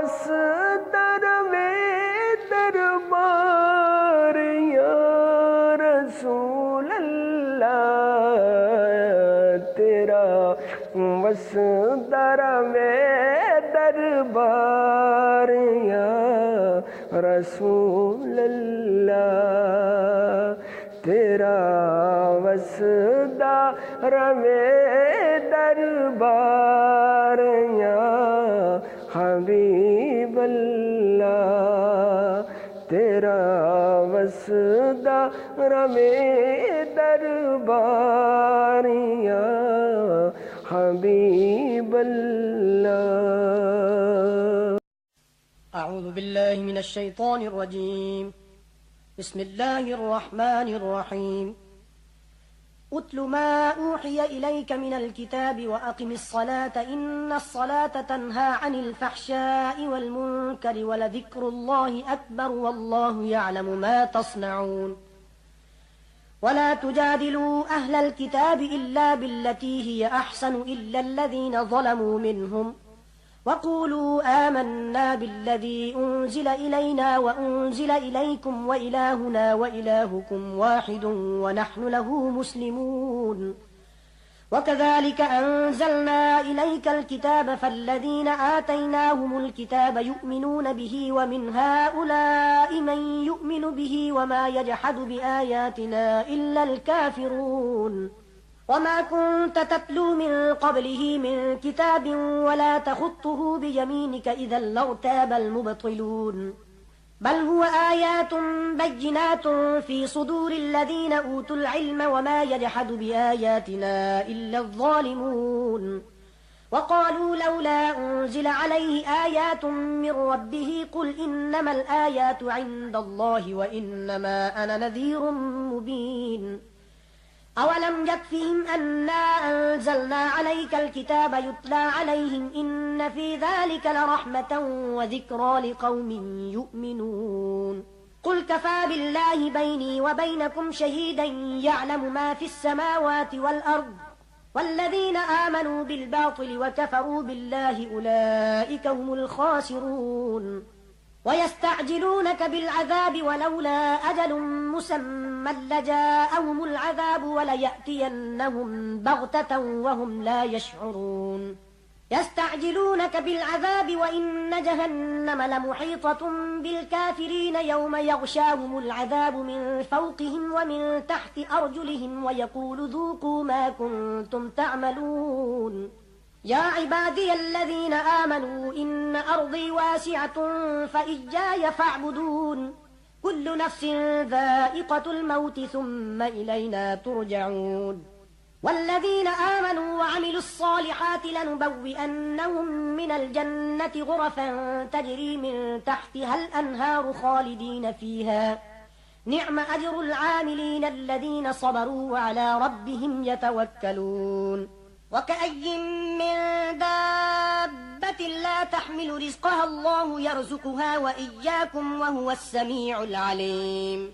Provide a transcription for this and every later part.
वसदर में दरबार या रसूल अल्लाह तेरा वसदर में दरबार या रसूल अल्लाह तेरा वसदर में दरबार या हबीब अल्लाह तेरा वसदर में दरबार या हबीब अल्लाह। أعوذ بالله من الشيطان الرجيم. بسم الله الرحمن الرحيم. أتل ما أوحي إليك من الكتاب وأقم الصلاة إن الصلاة تنهى عن الفحشاء والمنكر ولذكر الله أكبر والله يعلم ما تصنعون. ولا تجادلوا أهل الكتاب إلا بالتي هي أحسن إلا الذين ظلموا منهم وقولوا آمنا بالذي أنزل إلينا وأنزل إليكم وإلهنا وإلهكم واحد ونحن له مسلمون. وكذلك أنزلنا إليك الكتاب فالذين آتيناهم الكتاب يؤمنون به ومن هؤلاء من يؤمن به وما يجحد بآياتنا إلا الكافرون. وما كنت تتلو من قبله من كتاب ولا تخطه بيمينك إذا لارتاب المبطلون. بل هو آيات بينات في صدور الذين أوتوا العلم وما يجحد بآياتنا إلا الظالمون. وقالوا لولا أنزل عليه آيات من ربه قل إنما الآيات عند الله وإنما أنا نذير مبين. أولم يكفهم أنا أنزلنا عليك الكتاب يتلى عليهم إن في ذلك لرحمة وذكرى لقوم يؤمنون. قل كفى بالله بيني وبينكم شهيدا يعلم ما في السماوات والأرض والذين آمنوا بالباطل وكفروا بالله أولئك هم الخاسرون. ويستعجلونك بالعذاب ولولا أجل مسمى لجاءهم العذاب وليأتينهم بغتة وهم لا يشعرون. يستعجلونك بالعذاب وإن جهنم لمحيطة بالكافرين يوم يغشاهم العذاب من فوقهم ومن تحت أرجلهم ويقول ذوقوا ما كنتم تعملون. يا عبادي الذين آمنوا إن أرضي واسعة فإياي فاعبدون. كل نفس ذائقة الموت ثم إلينا ترجعون. والذين آمنوا وعملوا الصالحات لنبوئنهم من الجنة غرفا تجري من تحتها الأنهار خالدين فيها نعم أجر العاملين الذين صبروا وعلى ربهم يتوكلون. وكأي من دابة لا تحمل رزقها الله يرزقها وإياكم وهو السميع العليم.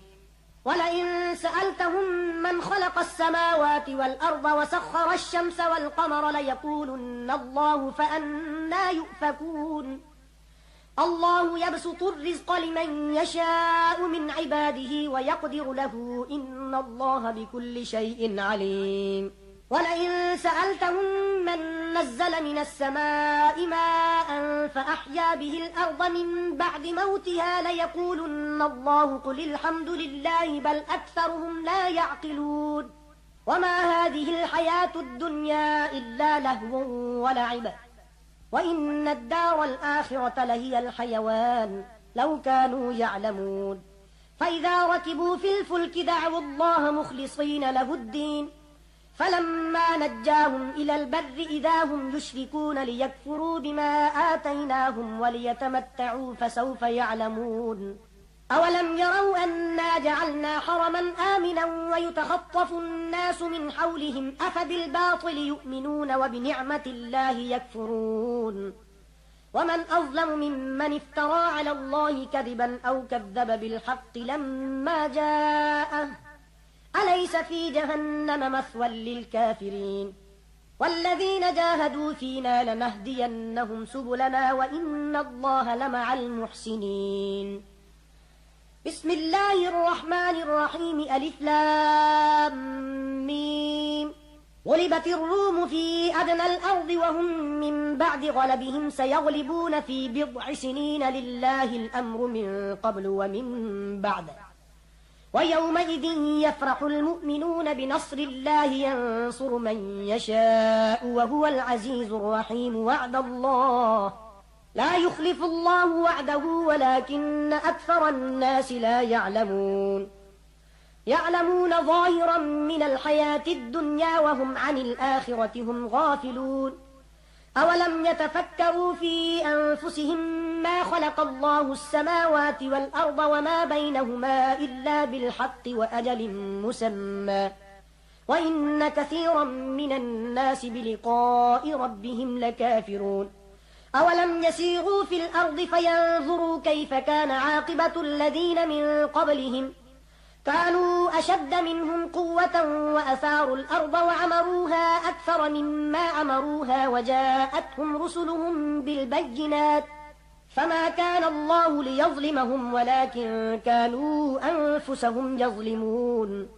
ولئن سألتهم من خلق السماوات والأرض وسخر الشمس والقمر ليقولن الله فأنى يؤفكون. الله يبسط الرزق لمن يشاء من عباده ويقدر له إن الله بكل شيء عليم. ولئن سألتهم من نزل من السماء ماء فأحيا به الأرض من بعد موتها ليقولن الله قل الحمد لله بل أكثرهم لا يعقلون. وما هذه الحياة الدنيا إلا لهو ولعب وإن الدار الآخرة لهي الحيوان لو كانوا يعلمون. فإذا ركبوا في الفلك دعوا الله مخلصين له الدين فلما نجاهم إلى البر إذا هم يشركون ليكفروا بما آتيناهم وليتمتعوا فسوف يعلمون. أولم يروا أنا جعلنا حرما آمنا ويتخطف الناس من حولهم أفبالباطل يؤمنون وبنعمة الله يكفرون. ومن أظلم ممن افترى على الله كذبا أو كذب بالحق لما جاءه أليس في جهنم مثوى للكافرين. والذين جاهدوا فينا لنهدينهم سبلنا وإن الله لمع المحسنين. بسم الله الرحمن الرحيم. ألف لام ميم. غلبت الروم في أدنى الأرض وهم من بعد غلبهم سيغلبون في بضع سنين لله الأمر من قبل ومن بعد. ويومئذ يفرح المؤمنون بنصر الله ينصر من يشاء وهو العزيز الرحيم. وعد الله لا يخلف الله وعده ولكن أكثر الناس لا يعلمون. يعلمون ظاهرا من الحياة الدنيا وهم عن الآخرة هم غافلون. أولم يتفكروا في أنفسهم ما خلق الله السماوات والأرض وما بينهما إلا بالحق وأجل مسمى وإن كثيرا من الناس بلقاء ربهم لكافرون. أولم يسيروا في الأرض فينظروا كيف كان عاقبة الذين من قبلهم كانوا أشد منهم قوة وأثاروا الأرض وعمروها أكثر مما عمروها وجاءتهم رسلهم بالبينات فما كان الله ليظلمهم ولكن كانوا أنفسهم يظلمون.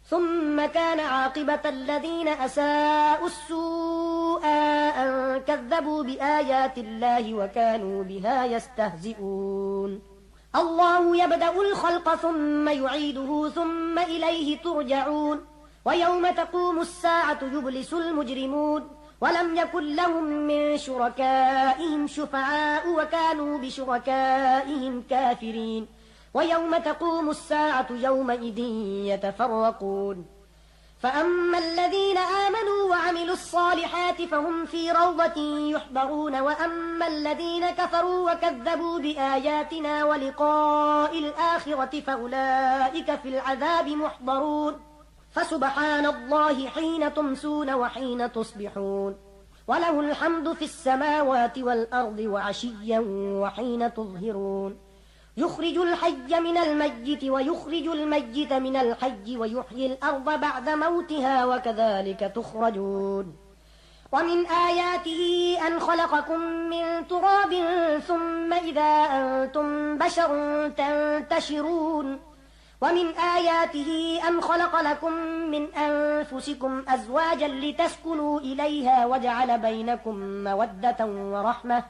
ثم كان عاقبة الذين أساءوا السوء أن كذبوا بآيات الله وكانوا بها يستهزئون. الله يبدأ الخلق ثم يعيده ثم إليه ترجعون. ويوم تقوم الساعة يبلس المجرمون ولم يكن لهم من شركائهم شفعاء وكانوا بشركائهم كافرين. ويوم تقوم الساعة يومئذ يتفرقون. فأما الذين آمنوا وعملوا الصالحات فهم في روضة يحبرون وأما الذين كفروا وكذبوا بآياتنا ولقاء الآخرة فأولئك في العذاب محضرون. فسبحان الله حين تمسون وحين تصبحون وله الحمد في السماوات والأرض وعشيا وحين تظهرون. يخرج الحي من الميت ويخرج الميت من الحي ويحيي الأرض بعد موتها وكذلك تخرجون. ومن آياته أن خلقكم من تراب ثم إذا أنتم بشر تنتشرون. ومن آياته أن خلق لكم من أنفسكم أزواجا لتسكنوا إليها وجعل بينكم مودة ورحمة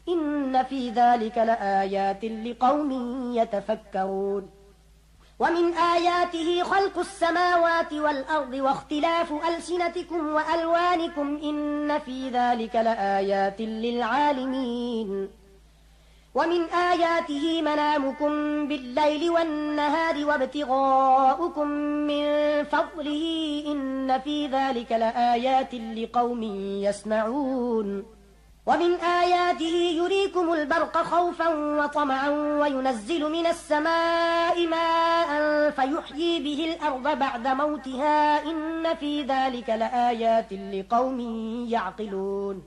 إن في ذلك لآيات لقوم يتفكرون. ومن آياته خلق السماوات والأرض واختلاف ألسنتكم وألوانكم إن في ذلك لآيات للعالمين. ومن آياته منامكم بالليل والنهار وابتغاؤكم من فضله إن في ذلك لآيات لقوم يسمعون. ومن آياته يريكم البرق خوفا وطمعا وينزل من السماء ماء فيحيي به الأرض بعد موتها إن في ذلك لآيات لقوم يعقلون.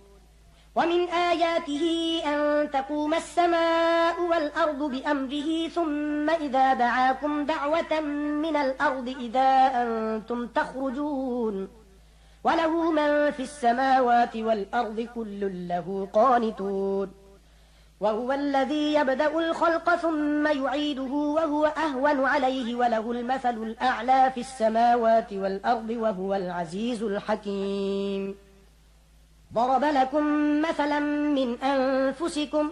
ومن آياته أن تقوم السماء والأرض بأمره ثم إذا دعاكم دعوة من الأرض إذا أنتم تخرجون. وله من في السماوات والأرض كل له قانتون. وهو الذي يبدأ الخلق ثم يعيده وهو أهون عليه وله المثل الأعلى في السماوات والأرض وهو العزيز الحكيم. ضرب لكم مثلا من أنفسكم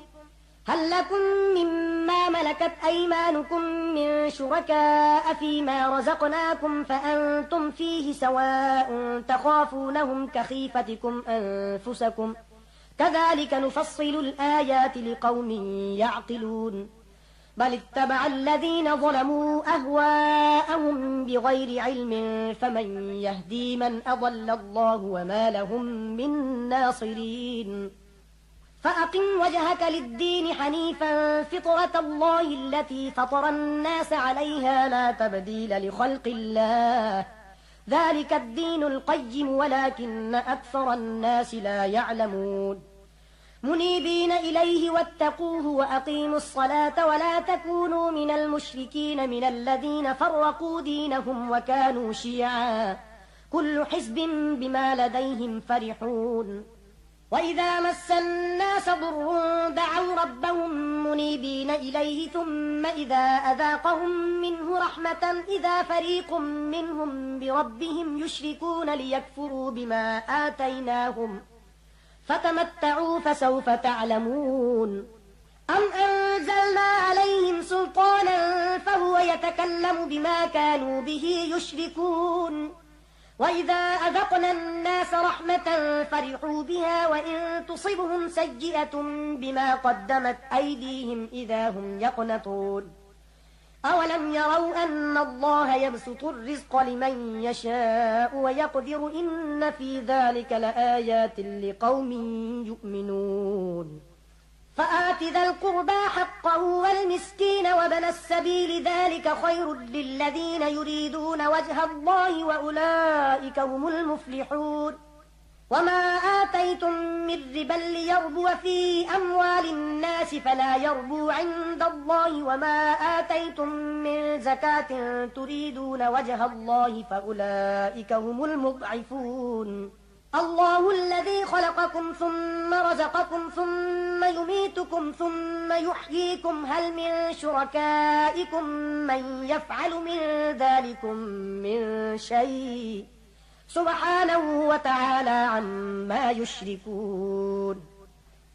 هل لكم مما ملكت أيمانكم من شركاء فيما رزقناكم فأنتم فيه سواء تخافونهم كخيفتكم أنفسكم كذلك نفصل الآيات لقوم يعقلون. بل اتبع الذين ظلموا أهواءهم بغير علم فمن يهدي من أضل الله وما لهم من ناصرين. فأقم وجهك للدين حنيفا فطرة الله التي فطر الناس عليها لا تبديل لخلق الله ذلك الدين القيم ولكن أكثر الناس لا يعلمون. منيبين إليه واتقوه وأقيموا الصلاة ولا تكونوا من المشركين من الذين فرقوا دينهم وكانوا شيعا كل حزب بما لديهم فرحون وإذا مس الناس ضر دعوا ربهم منيبين إليه ثم إذا أذاقهم منه رحمة إذا فريق منهم بربهم يشركون ليكفروا بما آتيناهم فتمتعوا فسوف تعلمون أم أنزلنا عليهم سلطانا فهو يتكلم بما كانوا به يشركون وإذا أذقنا الناس رحمة فرحوا بها وإن تصبهم سيئة بما قدمت أيديهم إذا هم يقنطون أولم يروا أن الله يبسط الرزق لمن يشاء ويقدر إن في ذلك لآيات لقوم يؤمنون فآت ذا القربى حقه والمسكين وابن السبيل ذلك خير للذين يريدون وجه الله وأولئك هم المفلحون وما آتيتم من ربا ليربو في أموال الناس فلا يربو عند الله وما آتيتم من زكاة تريدون وجه الله فأولئك هم المضعفون الله الذي خلقكم ثم رزقكم ثم يميتكم ثم يحييكم هل من شركائكم من يفعل من ذلكم من شيء سبحانه وتعالى عما يشركون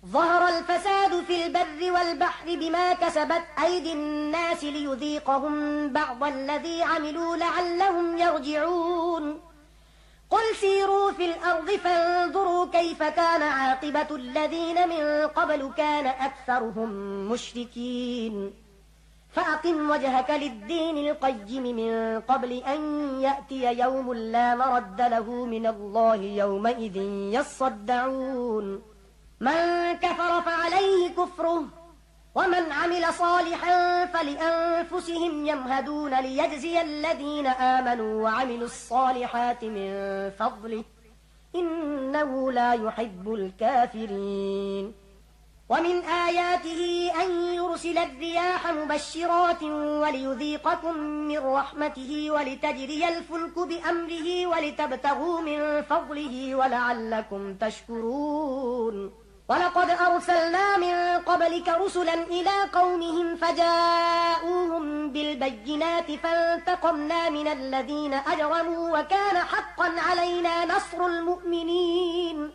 ظهر الفساد في البر والبحر بما كسبت أيدي الناس ليذيقهم بعض الذي عملوا لعلهم يرجعون قل سيروا في الأرض فانظروا كيف كان عاقبة الذين من قبل كان أكثرهم مشركين فأقم وجهك للدين القيم من قبل أن يأتي يوم لا مرد له من الله يومئذ يصدعون من كفر فعليه كفره ومن عمل صالحا فلأنفسهم يمهدون ليجزي الذين آمنوا وعملوا الصالحات من فضله إنه لا يحب الكافرين ومن آياته أن يرسل الرياح مبشرات وليذيقكم من رحمته ولتجري الفلك بأمره ولتبتغوا من فضله ولعلكم تشكرون ولقد أرسلنا من قبلك رسلا إلى قومهم فجاءوهم بالبينات فانتقمنا من الذين أجرموا وكان حقا علينا نصر المؤمنين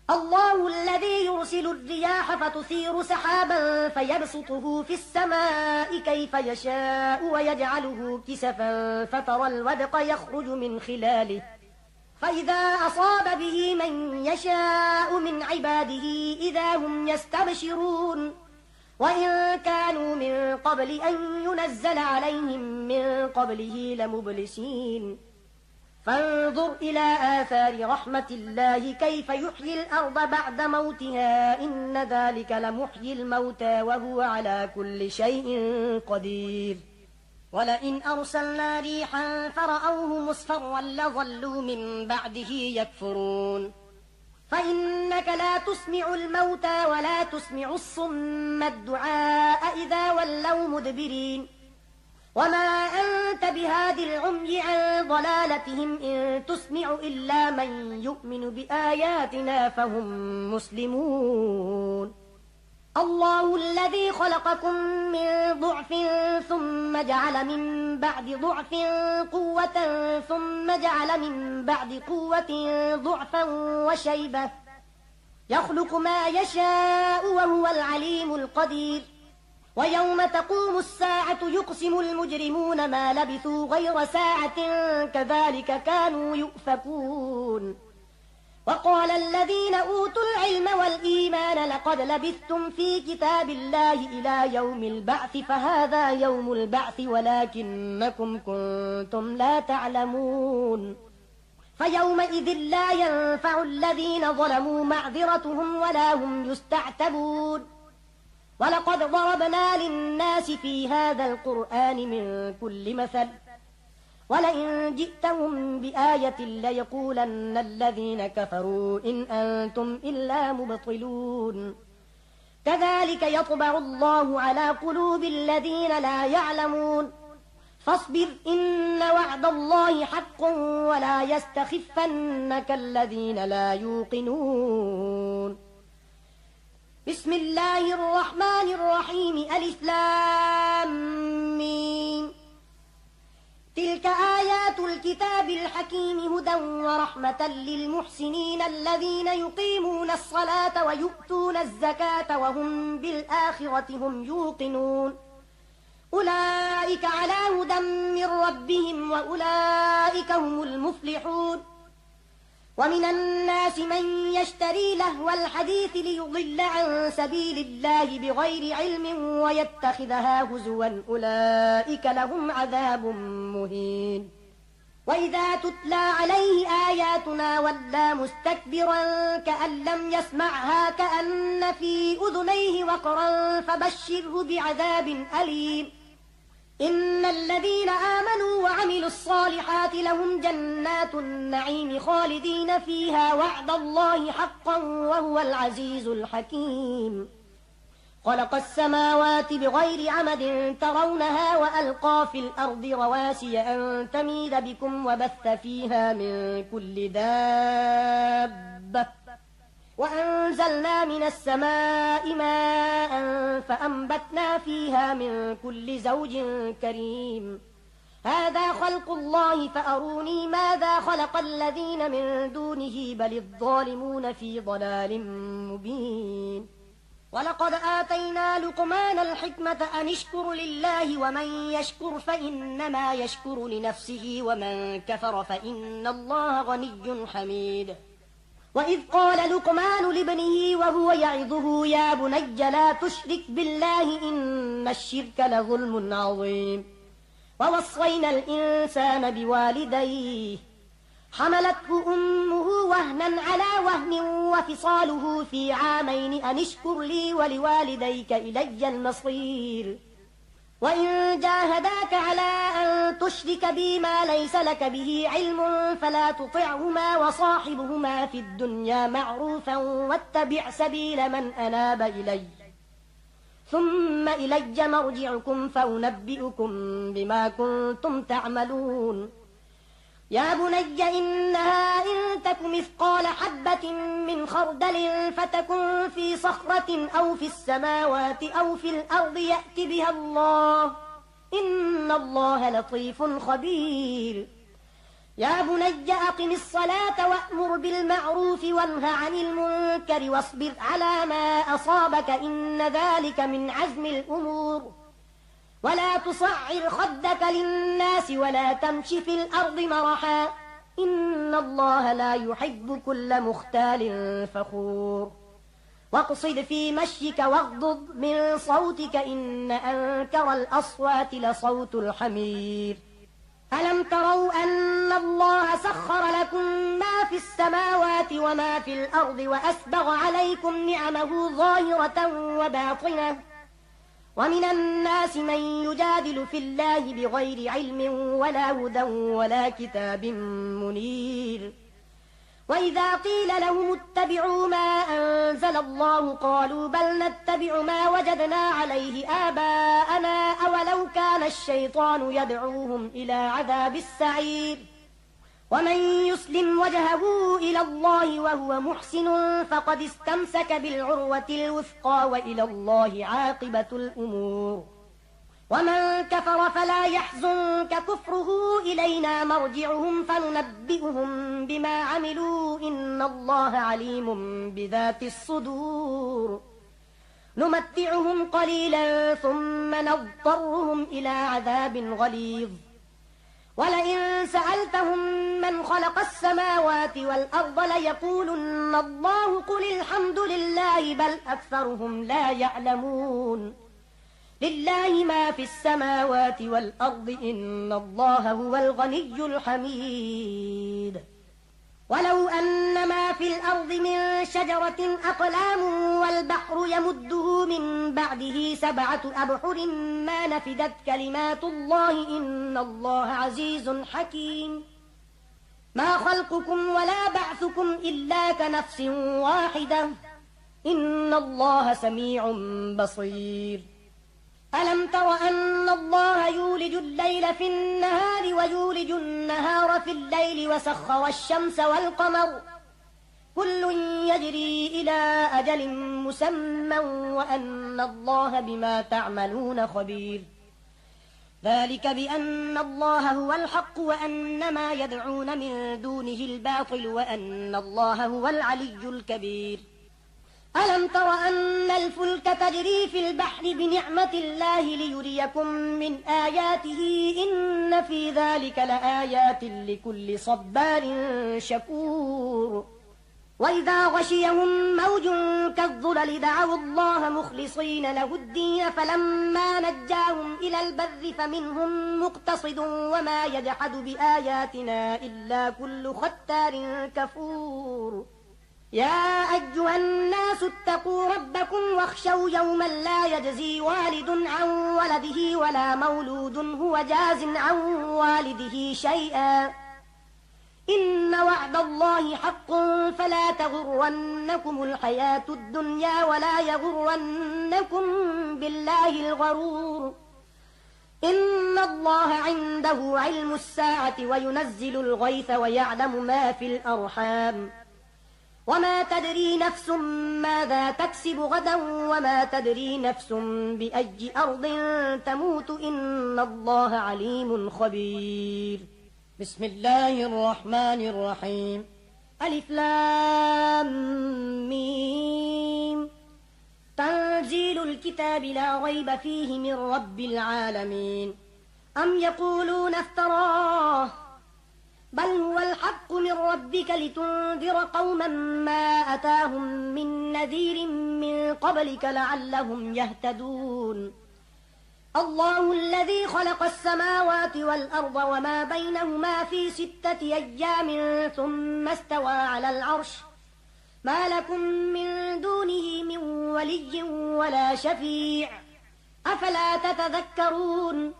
الله الذي يرسل الرياح فتثير سحابا فيبسطه في السماء كيف يشاء ويجعله كسفا فترى الودق يخرج من خلاله فإذا أصاب به من يشاء من عباده إذا هم يستبشرون وإن كانوا من قبل أن ينزل عليهم من قبله لمبلسين فانظر إلى آثار رحمة الله كيف يحيي الأرض بعد موتها إن ذلك لمحيي الموتى وهو على كل شيء قدير ولئن أرسلنا ريحا فرأوه مصفرا لظلوا من بعده يكفرون فإنك لا تسمع الموتى ولا تسمع الصم الدعاء إذا ولوا مدبرين وما أنت بهاد العمي عن ضلالتهم إن تسمع إلا من يؤمن بآياتنا فهم مسلمون الله الذي خلقكم من ضعف ثم جعل من بعد ضعف قوة ثم جعل من بعد قوة ضعفا وشيبة يخلق ما يشاء وهو العليم القدير ويوم تقوم الساعة يقسم المجرمون ما لبثوا غير ساعة كذلك كانوا يؤفكون وقال الذين أوتوا العلم والإيمان لقد لبثتم في كتاب الله إلى يوم البعث فهذا يوم البعث ولكنكم كنتم لا تعلمون فيومئذ لا ينفع الذين ظلموا معذرتهم ولا هم يستعتبون ولقد ضربنا للناس في هذا القرآن من كل مثل ولئن جئتهم بآية ليقولن الذين كفروا إن أنتم إلا مبطلون كذلك يطبع الله على قلوب الذين لا يعلمون فاصبر إن وعد الله حق ولا يستخفنك الذين لا يوقنون. بسم الله الرحمن الرحيم. ألف لام ميم. تلك آيات الكتاب الحكيم هدى ورحمة للمحسنين الذين يقيمون الصلاة ويؤتون الزكاة وهم بالآخرة هم يوقنون. أولئك على هدى من ربهم وأولئك هم المفلحون. ومن الناس من يشتري لهو الحديث ليضل عن سبيل الله بغير علم ويتخذها هزوا أولئك لهم عذاب مهين. وإذا تتلى عليه آياتنا ولى مستكبرا كأن لم يسمعها كأن في أذنيه وقرا فبشره بعذاب أليم. إن الذين آمنوا وعملوا الصالحات لهم جنات النعيم خالدين فيها وعد الله حقا وهو العزيز الحكيم. خلق السماوات بغير عمد ترونها وألقى في الأرض رواسي أن تميد بكم وبث فيها من كل دابة وأنزلنا من السماء ماء فأنبتنا فيها من كل زوج كريم. هذا خلق الله فأروني ماذا خلق الذين من دونه بل الظالمون في ضلال مبين. ولقد آتينا لقمان الحكمة أن اشكر لله ومن يشكر فإنما يشكر لنفسه ومن كفر فإن الله غني حميد. وإذ قال لقمان لابنه وهو يعظه يا بني لا تشرك بالله إن الشرك لظلم عظيم. ووصينا الإنسان بوالديه حملته أمه وهنا على وهن وفصاله في عامين أن اشكر لي ولوالديك إلي المصير. وإن جاهداك على أن تشرك بي ما ليس لك به علم فلا تطعهما وصاحبهما في الدنيا معروفا واتبع سبيل من أناب إلي ثم إلي مرجعكم فأنبئكم بما كنتم تعملون. يا بني إنها إن تك مثقال حبة من خردل فتكن في صخرة أو في السماوات أو في الأرض يأت بها الله إن الله لطيف خبير. يا بني أقم الصلاة وأمر بالمعروف وانه عن المنكر واصبر على ما أصابك إن ذلك من عزم الأمور. ولا تصعر خدك للناس ولا تمش في الأرض مرحا إن الله لا يحب كل مختال فخور. واقصد في مشيك واغضض من صوتك إن أنكر الأصوات لصوت الحمير. ألم تروا أن الله سخر لكم ما في السماوات وما في الأرض وأسبغ عليكم نعمه ظاهرة وباطنة ومن الناس من يجادل في الله بغير علم ولا هدى ولا كتاب منير. وإذا قيل لهم اتبعوا ما أنزل الله قالوا بل نتبع ما وجدنا عليه آباءنا أولو كان الشيطان يدعوهم إلى عذاب السعير. ومن يسلم وجهه إلى الله وهو محسن فقد استمسك بالعروة الوثقى وإلى الله عاقبة الأمور. ومن كفر فلا يحزنك كفره إلينا مرجعهم فننبئهم بما عملوا إن الله عليم بذات الصدور. نمتعهم قليلا ثم نضطرهم إلى عذاب غليظ. ولئن سألتهم من خلق السماوات والأرض ليقولن الله قل الحمد لله بل أكثرهم لا يعلمون. لله ما في السماوات والأرض إن الله هو الغني الحميد. ولو أن ما في الأرض من شجرة أقلام والبحر يمده من بعده 7 أبحر ما نفدت كلمات الله إن الله عزيز حكيم. ما خلقكم ولا بعثكم إلا كنفس واحدة إن الله سميع بصير. ألم تر أن الله يولج الليل في النهار ويولج النهار في الليل وسخر الشمس والقمر كل يجري إلى أجل مسمى وأن الله بما تعملون خبير ذلك بأن الله هو الحق وأن ما يدعون من دونه الباطل وأن الله هو العلي الكبير ألم تر أن الفلك تجري في البحر بنعمة الله ليريكم من آياته إن في ذلك لآيات لكل صبار شكور وإذا غشيهم موج كالظلل دعوا الله مخلصين له الدين فلما نجاهم إلى البر فمنهم مقتصد وما يجحد بآياتنا إلا كل ختار كفور يا أيها الناس اتقوا ربكم واخشوا يوما لا يجزي والد عن ولده ولا مولود هو جاز عن والده شيئا إن وعد الله حق فلا تغرنكم الحياة الدنيا ولا يغرنكم بالله الغرور إن الله عنده علم الساعة وينزل الغيث ويعلم ما في الأرحام وما تدري نفس ماذا تكسب غدا وما تدري نفس بأي أرض تموت إن الله عليم خبير بسم الله الرحمن الرحيم ألف لام ميم تنزيل الكتاب لا ريب فيه من رب العالمين أم يقولون افتراه بل هو الحق من ربك لتنذر قوما ما أتاهم من نذير من قبلك لعلهم يهتدون الله الذي خلق السماوات والأرض وما بينهما في 6 أيام ثم استوى على العرش ما لكم من دونه من ولي ولا شفيع أفلا تتذكرون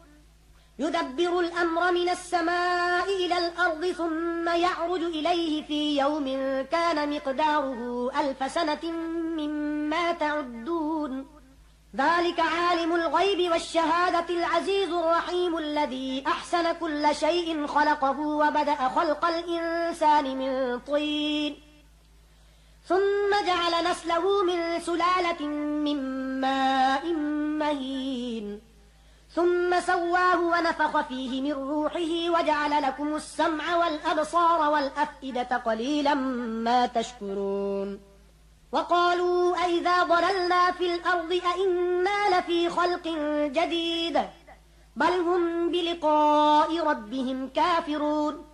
يدبر الأمر من السماء إلى الأرض ثم يعرج إليه في يوم كان مقداره 1000 سنة مما تعدون ذلك عالم الغيب والشهادة العزيز الرحيم الذي أحسن كل شيء خلقه وبدأ خلق الإنسان من طين ثم جعل نسله من سلالة من ماء مهين ثم سواه ونفخ فيه من روحه وجعل لكم السمع والأبصار والأفئدة قليلا ما تشكرون وقالوا أئذا ضللنا في الأرض أئنا لفي خلق جديد بل هم بلقاء ربهم كافرون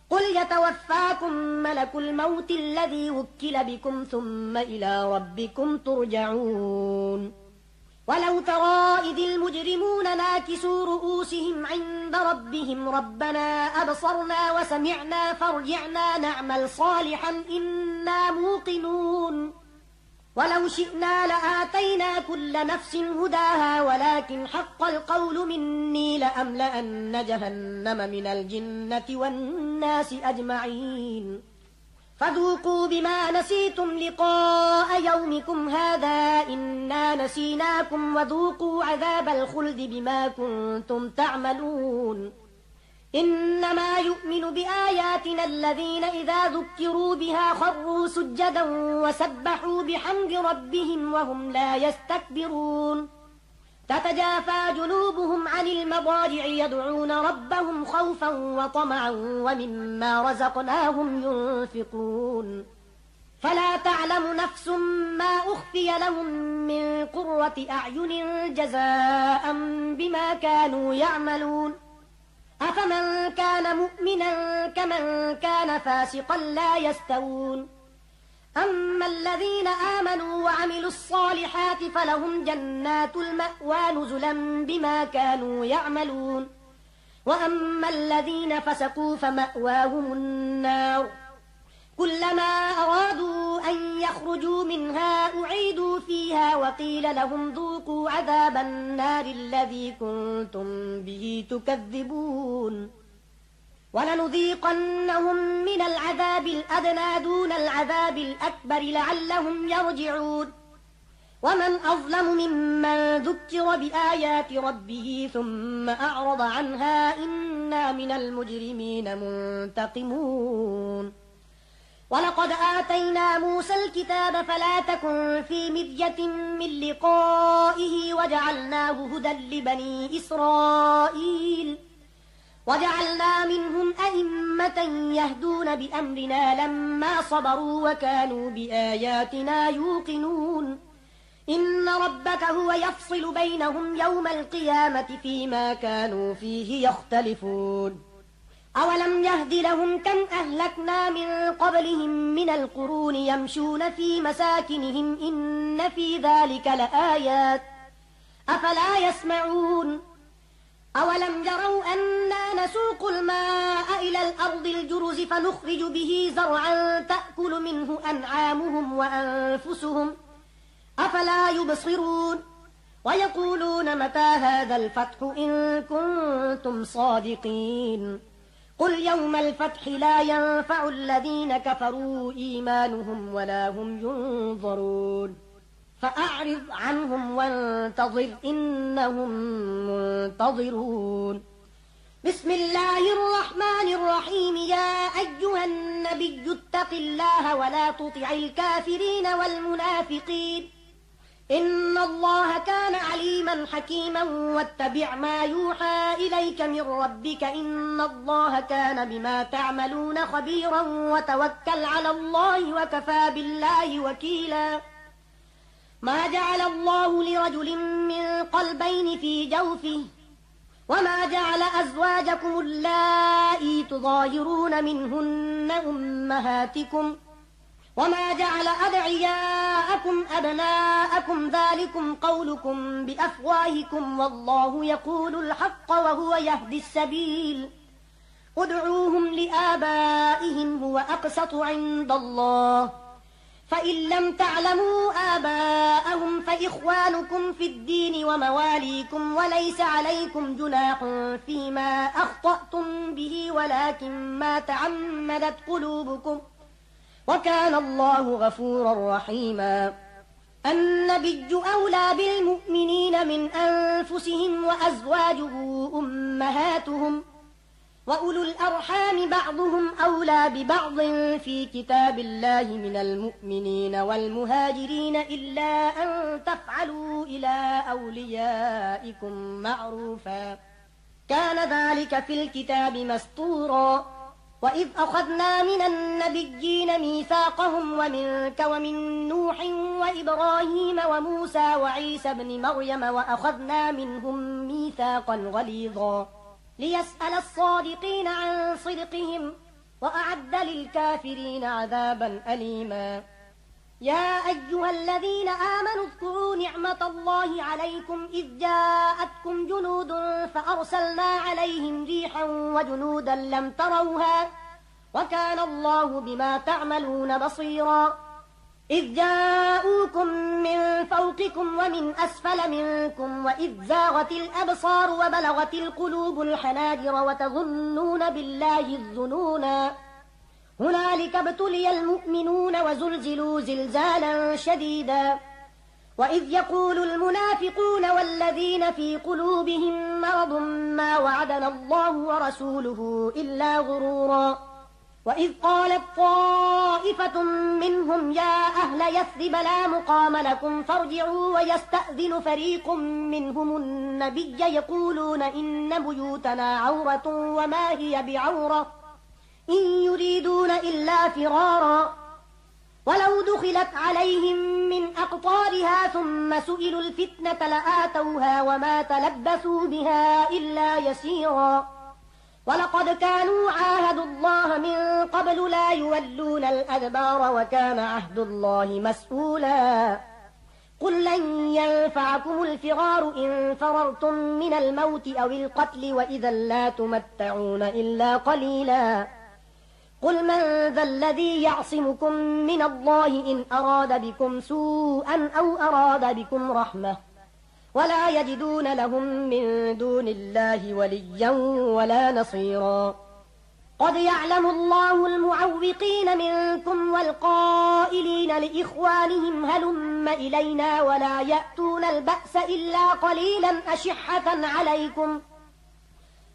قل يتوفاكم ملك الموت الذي وكل بكم ثم إلى ربكم ترجعون ولو ترى إذ المجرمون ناكسوا رؤوسهم عند ربهم ربنا أبصرنا وسمعنا فارجعنا نعمل صالحا إنا موقنون ولو شئنا لآتينا كل نفس هداها ولكن حق القول مني لأملأن جهنم من الجنة والناس أجمعين فذوقوا بما نسيتم لقاء يومكم هذا إنا نسيناكم وذوقوا عذاب الخلد بما كنتم تعملون إنما يؤمن بآياتنا الذين إذا ذكروا بها خروا سجدا وسبحوا بحمد ربهم وهم لا يستكبرون تتجافى جنوبهم عن المضاجع يدعون ربهم خوفا وطمعا ومما رزقناهم ينفقون فلا تعلم نفس ما أخفي لهم من قرة أعين جزاء بما كانوا يعملون أفمن كان مؤمنا كمن كان فاسقا لا يستوون أما الذين آمنوا وعملوا الصالحات فلهم جنات المأوى نزلا بما كانوا يعملون وأما الذين فسقوا فمأواهم النار كلما أرادوا أن يخرجوا منها أعيدوا فيها وقيل لهم ذوقوا عذاب النار الذي كنتم به تكذبون ولنذيقنهم من العذاب الأدنى دون العذاب الأكبر لعلهم يرجعون ومن أظلم ممن ذكر بآيات ربه ثم أعرض عنها إنا من المجرمين منتقمون ولقد آتينا موسى الكتاب فلا تكن في مرية من لقائه وجعلناه هدى لبني إسرائيل وجعلنا منهم أئمة يهدون بأمرنا لما صبروا وكانوا بآياتنا يوقنون إن ربك هو يفصل بينهم يوم القيامة فيما كانوا فيه يختلفون أولم يهد لهم كم أهلكنا من قبلهم من القرون يمشون في مساكنهم إن في ذلك لآيات أفلا يسمعون أولم يروا أنا نسوق الماء إلى الأرض الجرز فنخرج به زرعا تأكل منه أنعامهم وأنفسهم أفلا يبصرون ويقولون متى هذا الفتح إن كنتم صادقين قل يوم الفتح لا ينفع الذين كفروا إيمانهم ولا هم ينظرون فأعرض عنهم وانتظر إنهم منتظرون بسم الله الرحمن الرحيم يا أيها النبي اتق الله ولا تطع الكافرين والمنافقين إن الله كان عليما حكيما واتبع ما يوحى إليك من ربك إن الله كان بما تعملون خبيرا وتوكل على الله وكفى بالله وكيلا ما جعل الله لرجل من قلبين في جوفه وما جعل أزواجكم اللائي تظاهرون منهن أمهاتكم وما جعل أدعياءكم أبناءكم ذلكم قولكم بأفواهكم والله يقول الحق وهو يهدي السبيل ادعوهم لآبائهم هو أقسط عند الله فإن لم تعلموا آباءهم فإخوانكم في الدين ومواليكم وليس عليكم جناح فيما أخطأتم به ولكن ما تعمدت قلوبكم وكان الله غفورا رحيما النبي أولى بالمؤمنين من أنفسهم وأزواجه أمهاتهم وأولو الأرحام بعضهم أولى ببعض في كتاب الله من المؤمنين والمهاجرين إلا أن تفعلوا إلى أوليائكم معروفا كان ذلك في الكتاب مسطورا وإذ أخذنا من النبيين ميثاقهم ومنك ومن نوح وإبراهيم وموسى وعيسى بن مريم وأخذنا منهم ميثاقا غليظا ليسأل الصادقين عن صدقهم وأعد للكافرين عذابا أليما يا أيها الذين آمنوا اذكروا نعمة الله عليكم إذ جاءتكم جنود فأرسلنا عليهم ريحا وجنودا لم تروها وكان الله بما تعملون بصيرا إذ جاءوكم من فوقكم ومن أسفل منكم وإذ زاغت الأبصار وبلغت القلوب الحناجر وتظنون بالله الظنونا هنالك ابتلي المؤمنون وزلزلوا زلزالا شديدا وإذ يقول المنافقون والذين في قلوبهم مرض ما وعدنا الله ورسوله إلا غرورا وإذ قالت طائفة منهم يا أهل يثرب لا مقام لكم فارجعوا ويستأذن فريق منهم النبي يقولون إن بيوتنا عورة وما هي بعورة إن يريدون إلا فرارا ولو دخلت عليهم من أقطارها ثم سئلوا الفتنة لآتوها وما تلبثوا بها إلا يسيرا ولقد كانوا عاهدوا الله من قبل لا يولون الأدبار وكان عهد الله مسؤولا قل لن ينفعكم الفرار إن فررتم من الموت أو القتل وإذا لا تمتعون إلا قليلا قل من ذا الذي يعصمكم من الله إن أراد بكم سوءا أو أراد بكم رحمة ولا يجدون لهم من دون الله وليا ولا نصيرا قد يعلم الله المعوقين منكم والقائلين لإخوانهم هلم إلينا ولا يأتون البأس إلا قليلا أشحة عليكم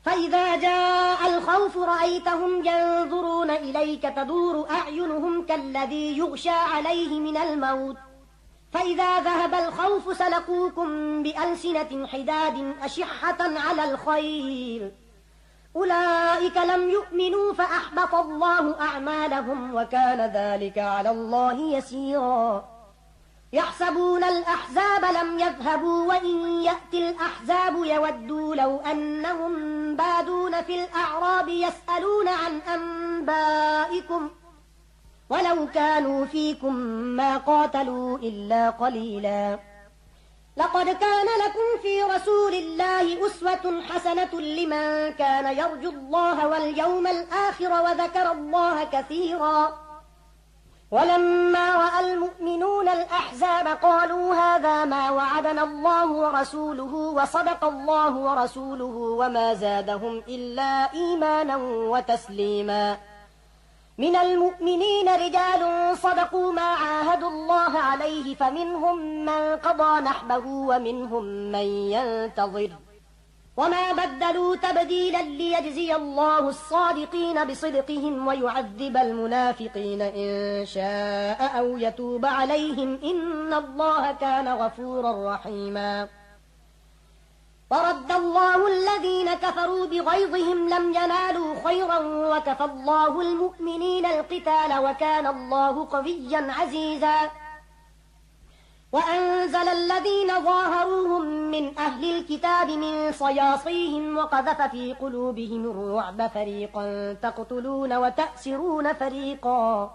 فإذا جاء الخوف رأيتهم ينظرون إليك تدور أعينهم كالذي يغشى عليه من الموت فإذا ذهب الخوف سلقوكم بألسنة حداد أشحة على الخير أولئك لم يؤمنوا فأحبط الله أعمالهم وكان ذلك على الله يسيرا يحسبون الأحزاب لم يذهبوا وإن يأتي الأحزاب يودوا لو أنهم بادون في الأعراب يسألون عن أنبائكم ولو كانوا فيكم ما قاتلوا إلا قليلا لقد كان لكم في رسول الله أسوة حسنة لمن كان يرجو الله واليوم الآخر وذكر الله كثيرا ولما رأى المؤمنون الأحزاب قالوا هذا ما وعدنا الله ورسوله وصدق الله ورسوله وما زادهم إلا إيمانا وتسليما من المؤمنين رجال صدقوا ما عاهدوا الله عليه فمنهم من قضى نحبه ومنهم من ينتظر وما بدلوا تبديلا ليجزي الله الصادقين بصدقهم ويعذب المنافقين إن شاء أو يتوب عليهم إن الله كان غفورا رحيما ورد الله الذين كفروا بغيظهم لم ينالوا خيرا وكفى الله المؤمنين القتال وكان الله قويا عزيزا وأنزل الذين ظاهروهم من أهل الكتاب من صياصيهم وقذف في قلوبهم الرعب فريقا تقتلون وتأسرون فريقا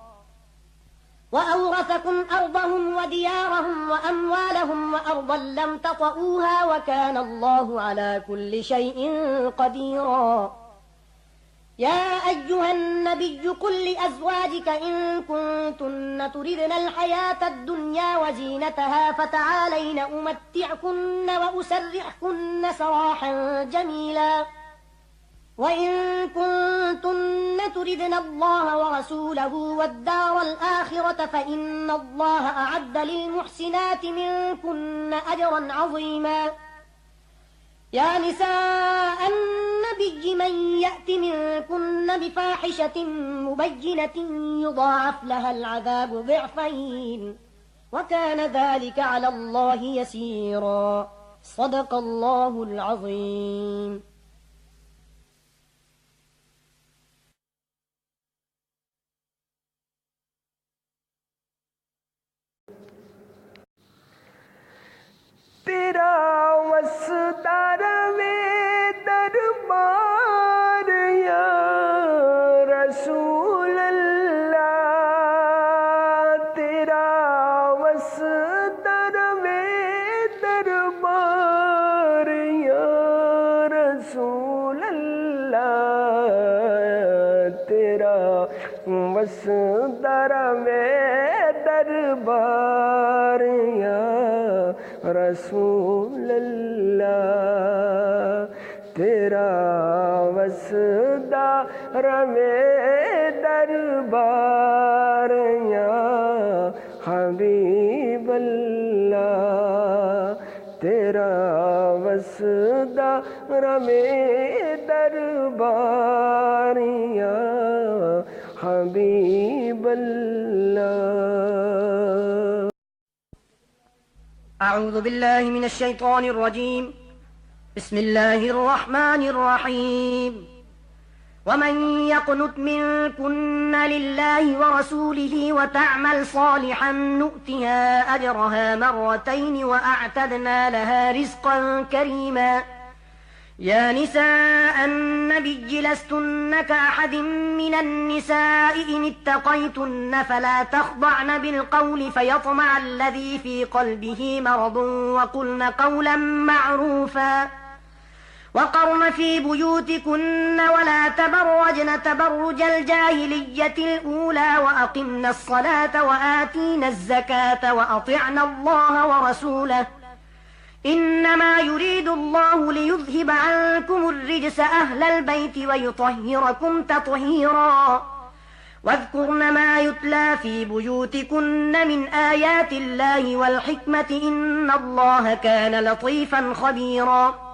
وأورثكم أرضهم وديارهم وأموالهم وأرضا لم تطئوها وكان الله على كل شيء قديرا يا أيها النبي قل لأزواجك إن كنتن تردن الحياة الدنيا وزينتها فتعالين أمتعكن وأسرحكن سراحا جميلا وإن كنتن تردن الله ورسوله والدار الآخرة فإن الله أعد للمحسنات منكن أجرا عظيما يا نساء النبي من يأت منكن بفاحشة مبينة يضاعف لها العذاب ضعفين وكان ذلك على الله يسيرا صدق الله العظيم तेरा वसदार में दरबार या रसूल अल्लाह तेरा वसदार में दरबार या रसूल अल्लाह तेरा वसदार में दरबार या रसूल अल्लाह तेरा वसदार में दरबार या हबीब अल्लाह तेरा वसदार में दरबार या हबीब अल्लाह أعوذ بالله من الشيطان الرجيم بسم الله الرحمن الرحيم ومن يقنت منكن لله ورسوله وتعمل صالحا نؤتها أجرها مرتين وأعتدنا لها رزقا كريما يا نساء النبي لستن كأحد من النساء إن اتقيتن فلا تخضعن بالقول فيطمع الذي في قلبه مرض وقلن قولا معروفا وقرن في بيوتكن ولا تبرجن تبرج الجاهلية الأولى وأقمن الصلاة وآتينا الزكاة وأطعن الله ورسوله إنما يريد الله ليذهب عنكم الرجس أهل البيت ويطهركم تطهيرا واذكرن ما يتلى في بيوتكن من آيات الله والحكمة إن الله كان لطيفا خبيرا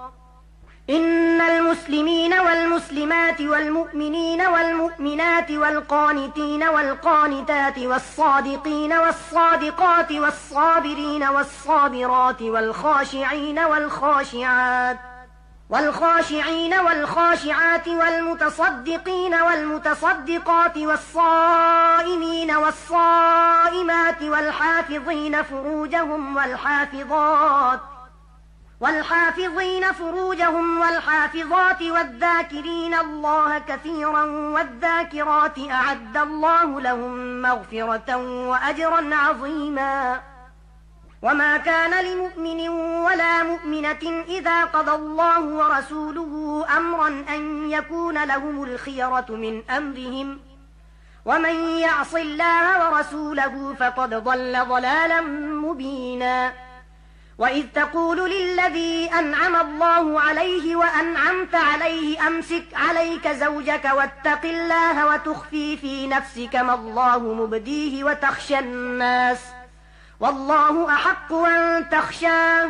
إن المسلمين والمسلمات والمؤمنين والمؤمنات والقانتين والقانتات والصادقين والصادقات والصابرين والصابرات والخاشعين والخاشعات والمتصدقين والمتصدقات والصائمين والصائمات والحافظين فروجهم والحافظات والذاكرين الله كثيرا والذاكرات أعد الله لهم مغفرة وأجرا عظيما وما كان لمؤمن ولا مؤمنة إذا قضى الله ورسوله أمرا أن يكون لهم الخيرة من أمرهم ومن يعص الله ورسوله فقد ضل ضلالا مبينا وإذ تقول للذي أنعم الله عليه وأنعمت عليه أمسك عليك زوجك واتق الله وتخفي في نفسك ما الله مبديه وتخشى الناس والله أحق أن تخشاه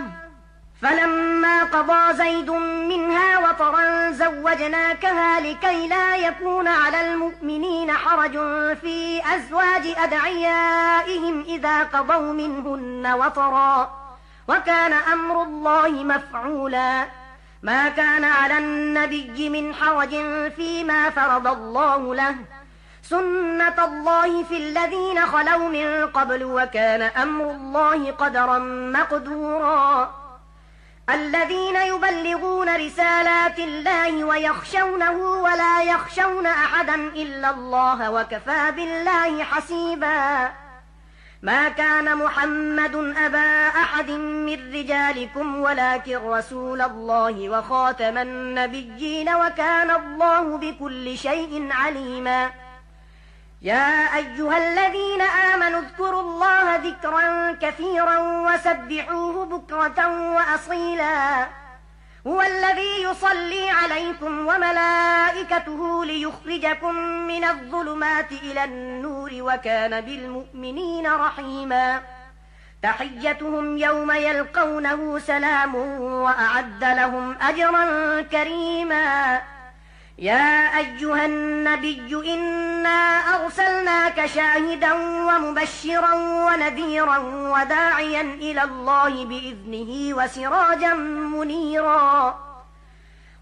فلما قضى زيد منها وطرا زوجناكها لكي لا يكون على المؤمنين حرج في أزواج أدعيائهم إذا قضوا منهن وطرا وكان أمر الله مفعولا ما كان على النبي من حرج فيما فرض الله له سنة الله في الذين خلوا من قبل وكان أمر الله قدرا مقدورا الذين يبلغون رسالات الله ويخشونه ولا يخشون أحدا إلا الله وكفى بالله حسيبا ما كان محمد أبا أحد من رجالكم ولكن رسول الله وخاتم النبيين وكان الله بكل شيء عليما يا أيها الذين آمنوا اذكروا الله ذكرا كثيرا وسبحوه بكرة وأصيلا هو الذي يصلي عليكم وملائكته ليخرجكم من الظلمات إلى النور وكان بالمؤمنين رحيما تحيتهم يوم يلقونه سلام وأعد لهم أجرا كريما يا أيها النبي إنا أرسلناك شاهدا ومبشرا ونذيرا وداعيا إلى الله بإذنه وسراجا منيرا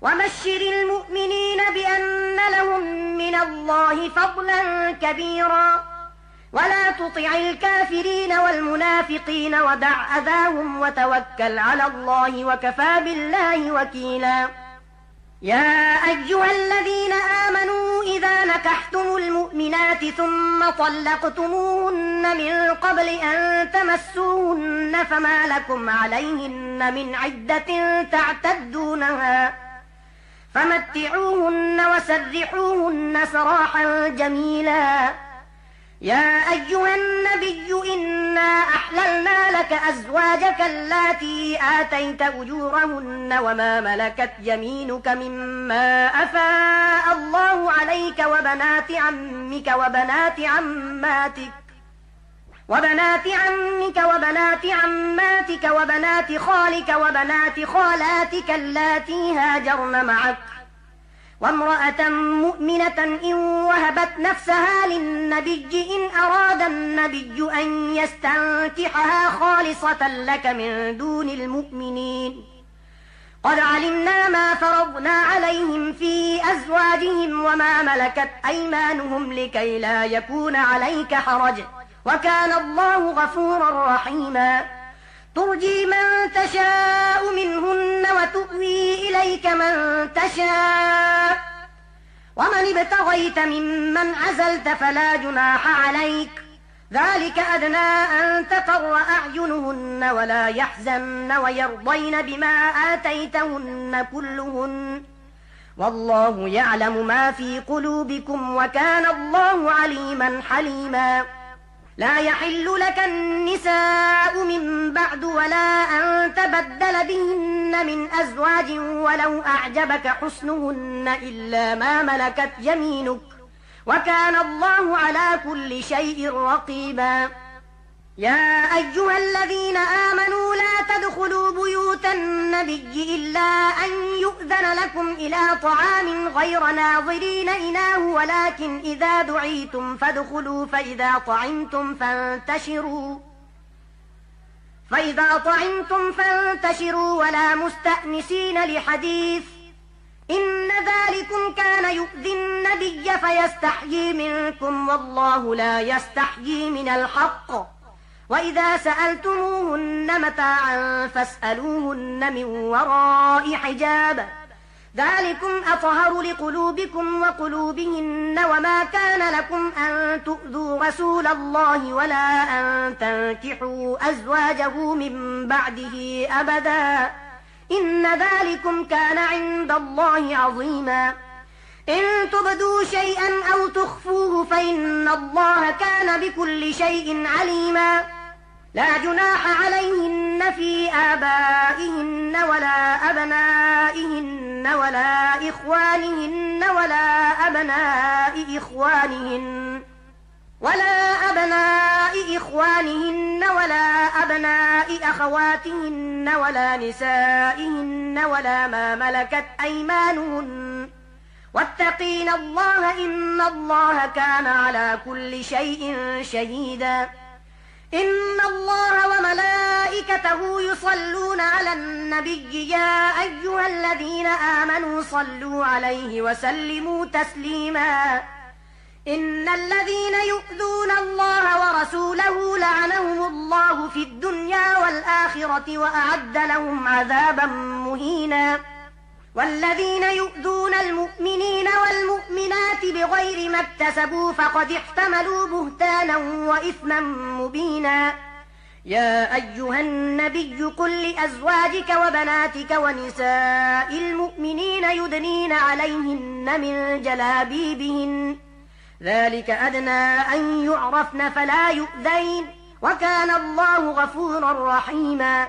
وبشر المؤمنين بأن لهم من الله فضلا كبيرا ولا تطع الكافرين والمنافقين ودع أذاهم وتوكل على الله وكفى بالله وكيلا يا أيها الذين آمنوا إذا نكحتم المؤمنات ثم طلقتموهن من قبل أن تمسوهن فما لكم عليهن من عدة تعتدونها فمتعوهن وسرحوهن سراحا جميلا يا أيها النبي إنا أحللنا لك أزواجك اللاتي آتيت أجورهن وما ملكت يمينك مما أفاء الله عليك وبنات عمك وبنات عماتك وبنات خالك وبنات خالاتك اللاتي هاجرن معك وامرأة مؤمنة إن وهبت نفسها للنبي إن أراد النبي أن يستنكحها خالصة لك من دون المؤمنين قد علمنا ما فرضنا عليهم في أزواجهم وما ملكت أيمانهم لكي لا يكون عليك حرج وكان الله غفورا رحيما ترجي من تشاء منهن وتؤوي إليك من تشاء ومن ابتغيت ممن عزلت فلا جناح عليك ذلك أدنى أن تقر أعينهن ولا يحزن ويرضين بما آتيتهن كلهن والله يعلم ما في قلوبكم وكان الله عليما حليما لا يحل لك النساء من بعد ولا أن تبدل بهن من أزواج ولو أعجبك حسنهن إلا ما ملكت يمينك وكان الله على كل شيء رقيبا يا أيها الذين آمنوا لا تدخلوا بيوت النبي إلا أن يؤذن لكم إلى طعام غير ناظرين إناه ولكن إذا دعيتم فادخلوا فإذا طعمتم فانتشروا ولا مستأنسين لحديث إن ذلكم كان يؤذي النبي فيستحيي منكم والله لا يستحيي من الحق وإذا سألتموهن متاعا فاسألوهن من وراء حجاب ذلكم أطهر لقلوبكم وقلوبهن وما كان لكم أن تؤذوا رسول الله ولا أن تنكحوا أزواجه من بعده أبدا إن ذلكم كان عند الله عظيما إن تبدوا شيئا أو تخفوه فإن الله كان بكل شيء عليما لا جناح عليهن في آبائهن ولا أبنائهن ولا إخوانهن ولا أبناء إخوانهن ولا أبناء أخواتهن ولا نسائهن ولا ما ملكت أيمانهن واتقين الله إن الله كان على كل شيء شهيدا إن الله وملائكته يصلون على النبي يا أيها الذين آمنوا صلوا عليه وسلموا تسليما إن الذين يؤذون الله ورسوله لعنهم الله في الدنيا والآخرة وأعد لهم عذابا مهينا والذين يؤذون المؤمنين والمؤمنات بغير ما اكتسبوا فقد احتملوا بهتانا وإثما مبينا يا أيها النبي قل لأزواجك وبناتك ونساء المؤمنين يدنين عليهن من جلابيبهن ذلك أدنى أن يعرفن فلا يؤذين وكان الله غفورا رحيما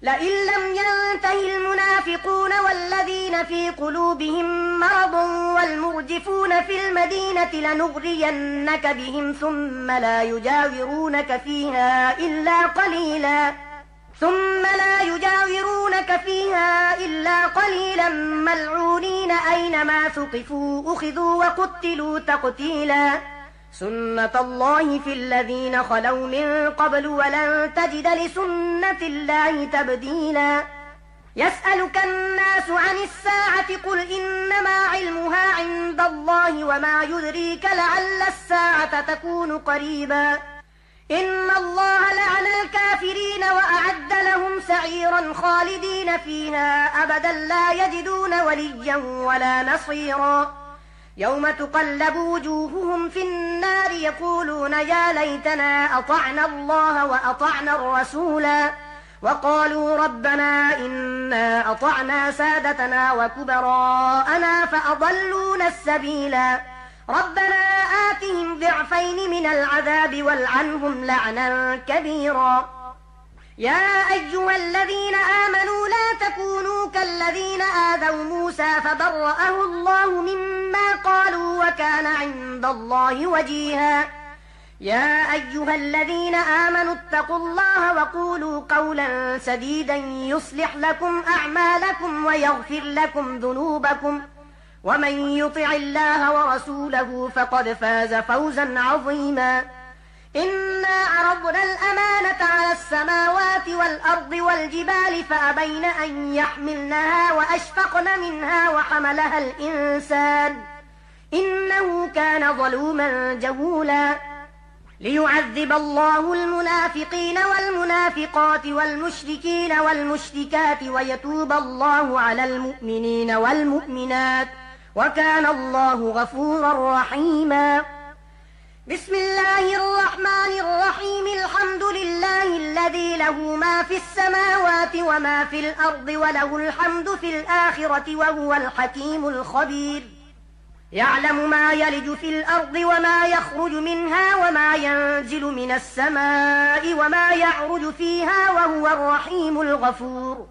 لئن لم ينته المنافقون والذين في قلوبهم مرض والمرجفون في المدينة لنغرينك بهم ثم لا يجاورونك فيها إلا قليلا ملعونين أينما ثقفوا أخذوا وقتلوا تقتيلا سنة الله في الذين خلوا من قبل ولن تجد لسنة الله تبديلا يسألك الناس عن الساعة قل إنما علمها عند الله وما يدريك لعل الساعة تكون قريبا إن الله لعن الكافرين وأعد لهم سعيرا خالدين فيها أبدا لا يجدون وليا ولا نصيرا يوم تقلب وجوههم في النار يقولون يا ليتنا أطعنا الله وأطعنا الرسولا وقالوا ربنا إنا أطعنا سادتنا وكبراءنا فأضلونا السبيلا ربنا آتهم ضعفين من العذاب والعنهم لعنا كبيرا يا أيها الذين آمنوا لا تكونوا كالذين آذوا موسى فبرأه الله مما قالوا وكان عند الله وجيها يا أيها الذين آمنوا اتقوا الله وقولوا قولا سديدا يصلح لكم أعمالكم ويغفر لكم ذنوبكم ومن يطع الله ورسوله فقد فاز فوزا عظيما إنا عرضنا الأمانة على السماوات والأرض والجبال فأبين أن يحملنها وأشفقن منها وحملها الإنسان إنه كان ظلوما جهولا ليعذب الله المنافقين والمنافقات والمشركين والمشركات ويتوب الله على المؤمنين والمؤمنات وكان الله غفورا رحيما بسم الله الرحمن الرحيم الحمد لله الذي له ما في السماوات وما في الأرض وله الحمد في الآخرة وهو الحكيم الخبير يعلم ما يلج في الأرض وما يخرج منها وما ينزل من السماء وما يعرج فيها وهو الرحيم الغفور.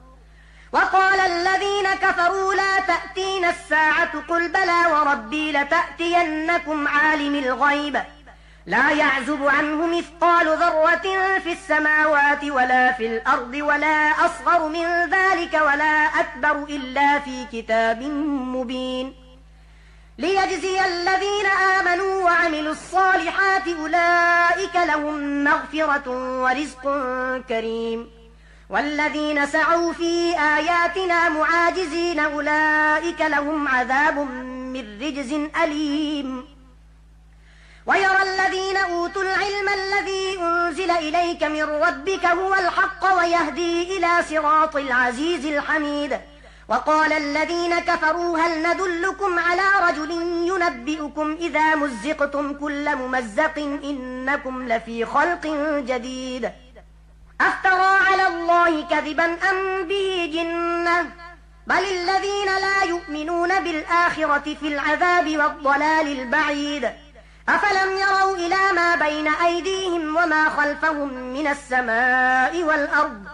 وقال الذين كفروا لا تأتينا الساعة قل بلى وربي لتأتينكم عالم الغيب لا يعزب عنه مثقال ذرة في السماوات ولا في الأرض ولا أصغر من ذلك ولا أكبر إلا في كتاب مبين ليجزي الذين آمنوا وعملوا الصالحات أولئك لهم مغفرة ورزق كريم والذين سعوا في آياتنا معاجزين أولئك لهم عذاب من رجز أليم. ويرى الذين أوتوا العلم الذي أنزل إليك من ربك هو الحق ويهدي إلى صراط العزيز الحميد. وقال الذين كفروا هل ندلكم على رجل ينبئكم إذا مزقتم كل ممزق إنكم لفي خلق جديد أفترى على الله كذبا أم به جنة بل الذين لا يؤمنون بالآخرة في العذاب والضلال البعيد. أفلم يروا إلى ما بين أيديهم وما خلفهم من السماء والأرض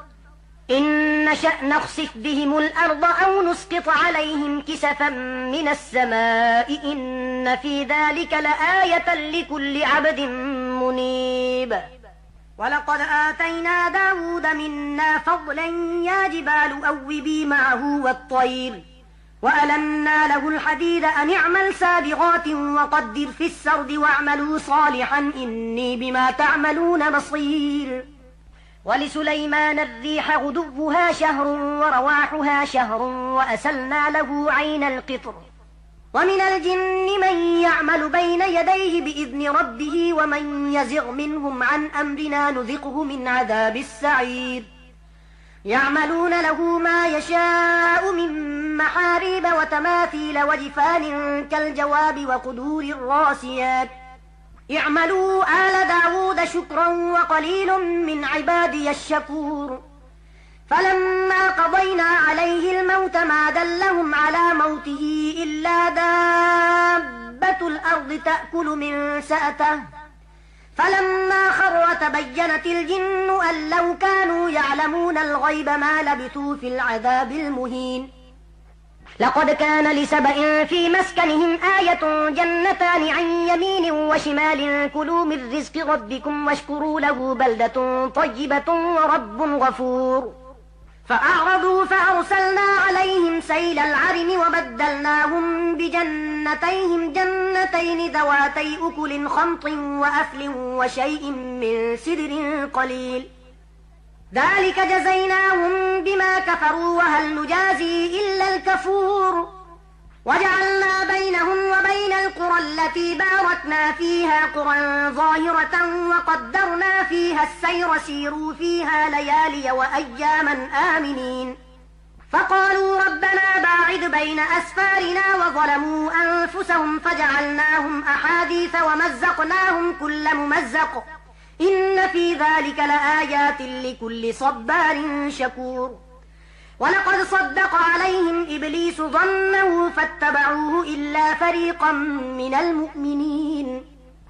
إن نشأ نخسف بهم الأرض أو نسقط عليهم كسفا من السماء إن في ذلك لآية لكل عبد منيب. ولقد آتينا داود منا فضلا يا جبال أوبي معه والطير وألنا له الحديد أن اعمل سابغات وقدر في السرد واعملوا صالحا إني بما تعملون بصير. ولسليمان الريح غدوها شهر ورواحها شهر وأسلنا له عين القطر ومن الجن من يعمل بين يديه بإذن ربه ومن يزغ منهم عن أمرنا نذقه من عذاب السعير. يعملون له ما يشاء من محاريب وتماثيل وجفان كالجواب وقدور الراسيات اعملوا آل داود شكرا وقليل من عبادي الشكور. فلما قضينا عليه الموت ما دلهم على موته إلا دابة الأرض تأكل من سأته فلما خر تبينت الجن أن لو كانوا يعلمون الغيب ما لبثوا في العذاب المهين. لقد كان لسبأ في مسكنهم آية جنتان عن يمين وشمال كلوا من رزق ربكم واشكروا له بلدة طيبة ورب غفور. فأعرضوا فأرسلنا عليهم سيل العرم وبدلناهم بجنتيهم جنتين ذواتي أكل خمط وأثل وشيء من سدر قليل ذلك جزيناهم بما كفروا وهل نجازي إلا الكفور. وجعلنا بينهم وبين القرى التي باركنا فيها قرى ظاهرة وقدرنا فيها السير سيروا فيها ليالي وأياما آمنين. فقالوا ربنا باعد بين أسفارنا وظلموا أنفسهم فجعلناهم أحاديث ومزقناهم كل ممزق إن في ذلك لآيات لكل صبار شكور. ولقد صدق عليهم إبليس ظنه فاتبعوه إلا فريقا من المؤمنين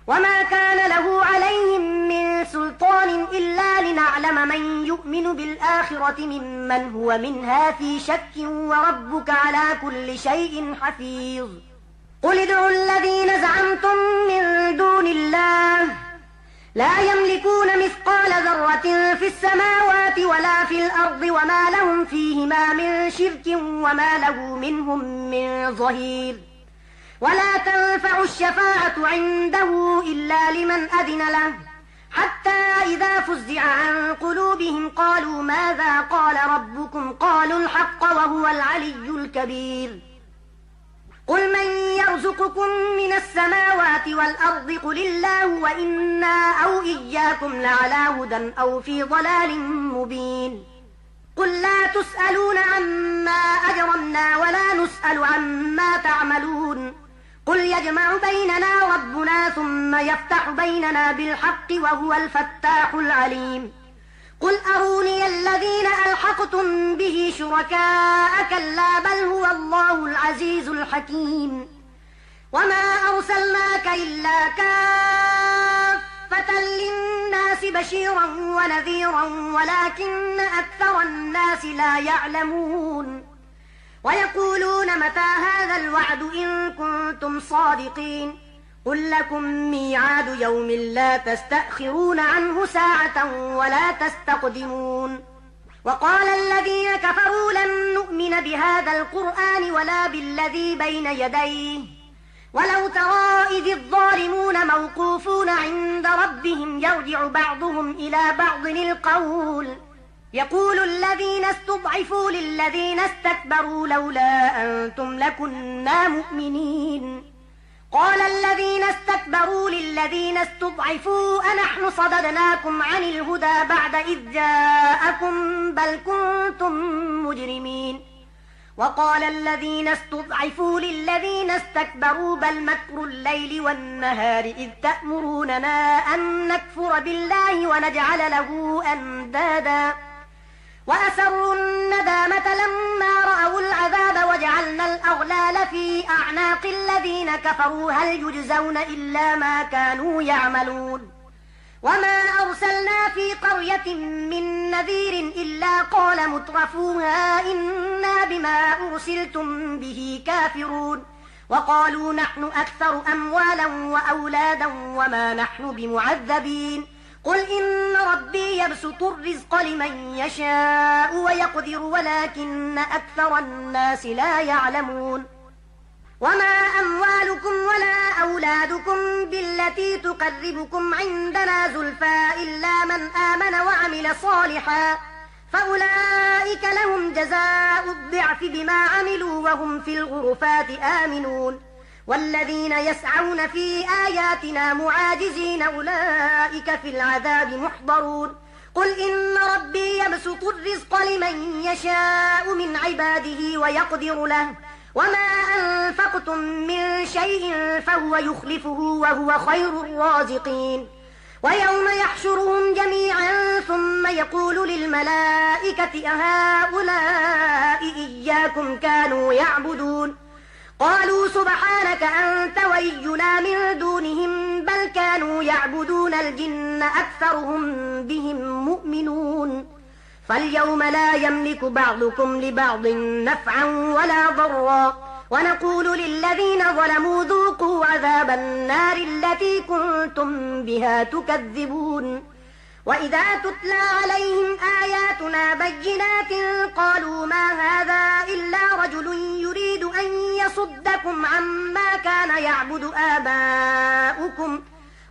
وما كان له عليهم من سلطان إلا لنعلم من يؤمن بالآخرة ممن هو منها في شك وربك على كل شيء حفيظ. قل ادعوا الذين زعمتم من دون الله لا يملكون مثقال ذرة في السماوات ولا في الأرض وما لهم فيهما من شرك وما له منهم من ظهير. ولا تنفع الشفاعة عنده إلا لمن أذن له حتى إذا فزع عن قلوبهم قالوا ماذا قال ربكم قالوا الحق وهو العلي الكبير. قل من يرزقكم من السماوات والأرض قل الله وإنا أو إياكم لعلى هدى أو في ضلال مبين. قل لا تسألون عما أجرمنا ولا نسأل عما تعملون قل يجمع بيننا ربنا ثم يفتح بيننا بالحق وهو الفتاح العليم. قل أروني الذين ألحقتم به شركاء كلا بل هو الله العزيز الحكيم. وما أرسلناك إلا كافة للناس بشيرا ونذيرا ولكن أكثر الناس لا يعلمون ويقولون متى هذا الوعد إن كنتم صادقين قل لكم ميعاد يوم لا تستأخرون عنه ساعة ولا تستقدمون وقال الذين كفروا لن نؤمن بهذا القرآن ولا بالذي بين يديه ولو ترى إذ الظالمون موقوفون عند ربهم يرجع بعضهم إلى بعض القول يقول الذين استضعفوا للذين استكبروا لولا أنتم لكنا مؤمنين قال الذين استكبروا للذين استضعفوا أنحن صددناكم عن الهدى بعد إذ جاءكم بل كنتم مجرمين وقال الذين استضعفوا للذين استكبروا بل مكر الليل والنهار إذ تأمروننا أن نكفر بالله ونجعل له أندادا وأسروا الندامة لما رأوا العذاب وجعلنا الأغلال في أعناق الذين كفروا هل يجزون إلا ما كانوا يعملون وما أرسلنا في قرية من نذير إلا قال مترفوها إنا بما أرسلتم به كافرون وقالوا نحن أكثر أموالا وأولادا وما نحن بمعذبين قل إن ربي يبسط الرزق لمن يشاء ويقدر ولكن أكثر الناس لا يعلمون وما أموالكم ولا أولادكم بالتي تقربكم عندنا زلفى إلا من آمن وعمل صالحا فأولئك لهم جزاء الضعف بما عملوا وهم في الغرفات آمنون والذين يسعون في آياتنا معاجزين أولئك في العذاب محضرون قل إن ربي يبسط الرزق لمن يشاء من عباده ويقدر له وما أنفقتم من شيء فهو يخلفه وهو خير الرازقين ويوم يحشرهم جميعا ثم يقول للملائكة أهؤلاء إياكم كانوا يعبدون قالوا سبحانك أنت ولينا من دونهم بل كانوا يعبدون الجن أكثرهم بهم مؤمنون فاليوم لا يملك بعضكم لبعض نفعا ولا ضرا ونقول للذين ظلموا ذوقوا عذاب النار التي كنتم بها تكذبون وإذا تتلى عليهم آياتنا بينات قالوا ما هذا إلا رجل يريد أن يصدكم عما كان يعبد آباؤكم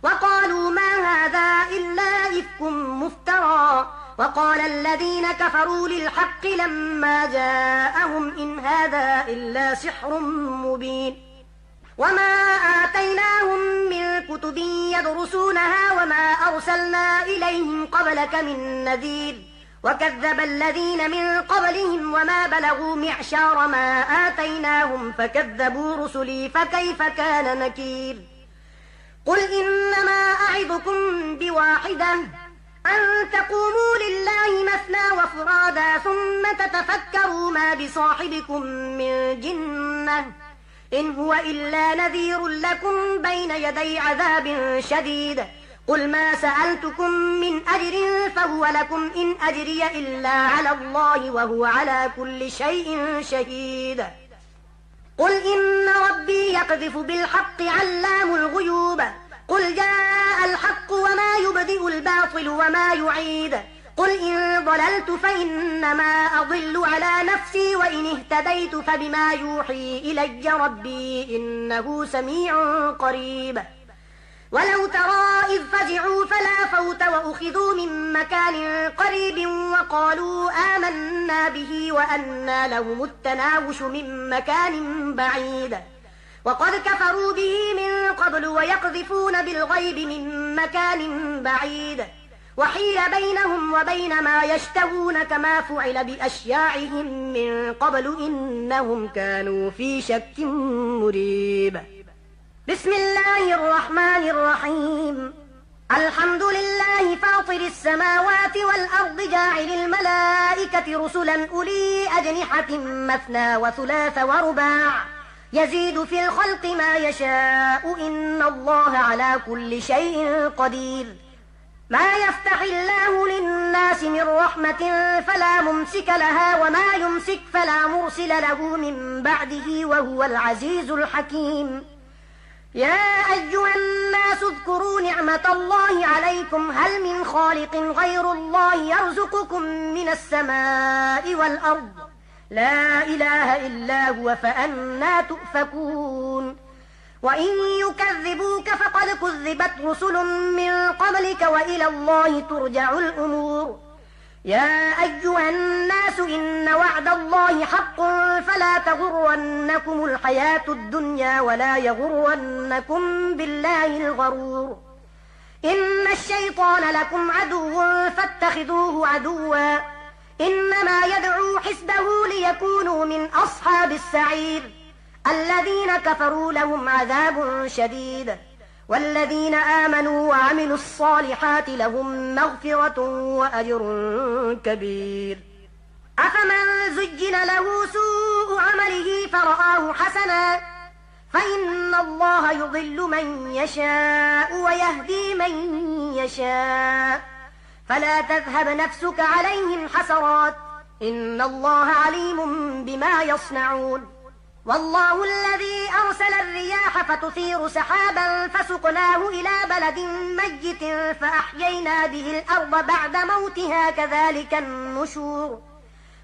وقالوا ما هذا إلا إفك مفترى وقال الذين كفروا للحق لما جاءهم إن هذا إلا سحر مبين وما آتيناهم من كتب يدرسونها وما أرسلنا إليهم قبلك من نذير وكذب الذين من قبلهم وما بلغوا معشار ما آتيناهم فكذبوا رسلي فكيف كان نكير قل إنما أعظكم بواحدة أن تقوموا لله مثنى وفرادا ثم تتفكروا ما بصاحبكم من جنة إن هو إلا نذير لكم بين يدي عذاب شديد قل ما سألتكم من أجر فهو لكم إن أجري إلا على الله وهو على كل شيء شهيد قل إن ربي يقذف بالحق علام الغيوب قل جاء الحق وما يبدئ الباطل وما يعيد قل إن ضللت فإنما أضل على نفسي وإن اهتديت فبما يوحي إلي ربي إنه سميع قريب ولو ترى إذ فزعوا فلا فوت وأخذوا من مكان قريب وقالوا آمنا به وأنى لهم التناوش من مكان بعيد وقد كفروا به من قبل ويقذفون بالغيب من مكان بعيد وحيل بينهم وبين ما يشتهون كما فعل بأشياعهم من قبل إنهم كانوا في شك مريب بسم الله الرحمن الرحيم الحمد لله فاطر السماوات والأرض جاعل الملائكة رسلا أولي أجنحة مثنى وثلاث ورباع يزيد في الخلق ما يشاء إن الله على كل شيء قدير ما يفتح الله للناس من رحمة فلا ممسك لها وما يمسك فلا مرسل له من بعده وهو العزيز الحكيم يا أيها الناس اذكروا نعمة الله عليكم هل من خالق غير الله يرزقكم من السماء والأرض لا إله إلا هو فأنى تؤفكون وإن يكذبوك فقد كذبت رسل من قبلك وإلى الله ترجع الأمور يا أيها الناس إن وعد الله حق فلا تغرنكم الحياة الدنيا ولا يغرنكم بالله الغرور إن الشيطان لكم عدو فاتخذوه عدوا إنما يدعو حزبه ليكونوا من أصحاب السعير الذين كفروا لهم عذاب شديد والذين آمنوا وعملوا الصالحات لهم مغفرة وأجر كبير أفمن زجن له سوء عمله فرآه حسنا فإن الله يضل من يشاء ويهدي من يشاء فلا تذهب نفسك عليهم حسرات إن الله عليم بما يصنعون والله الذي أرسل الرياح فتثير سحابا فسقناه إلى بلد ميت فأحيينا به الأرض بعد موتها كذلك النشور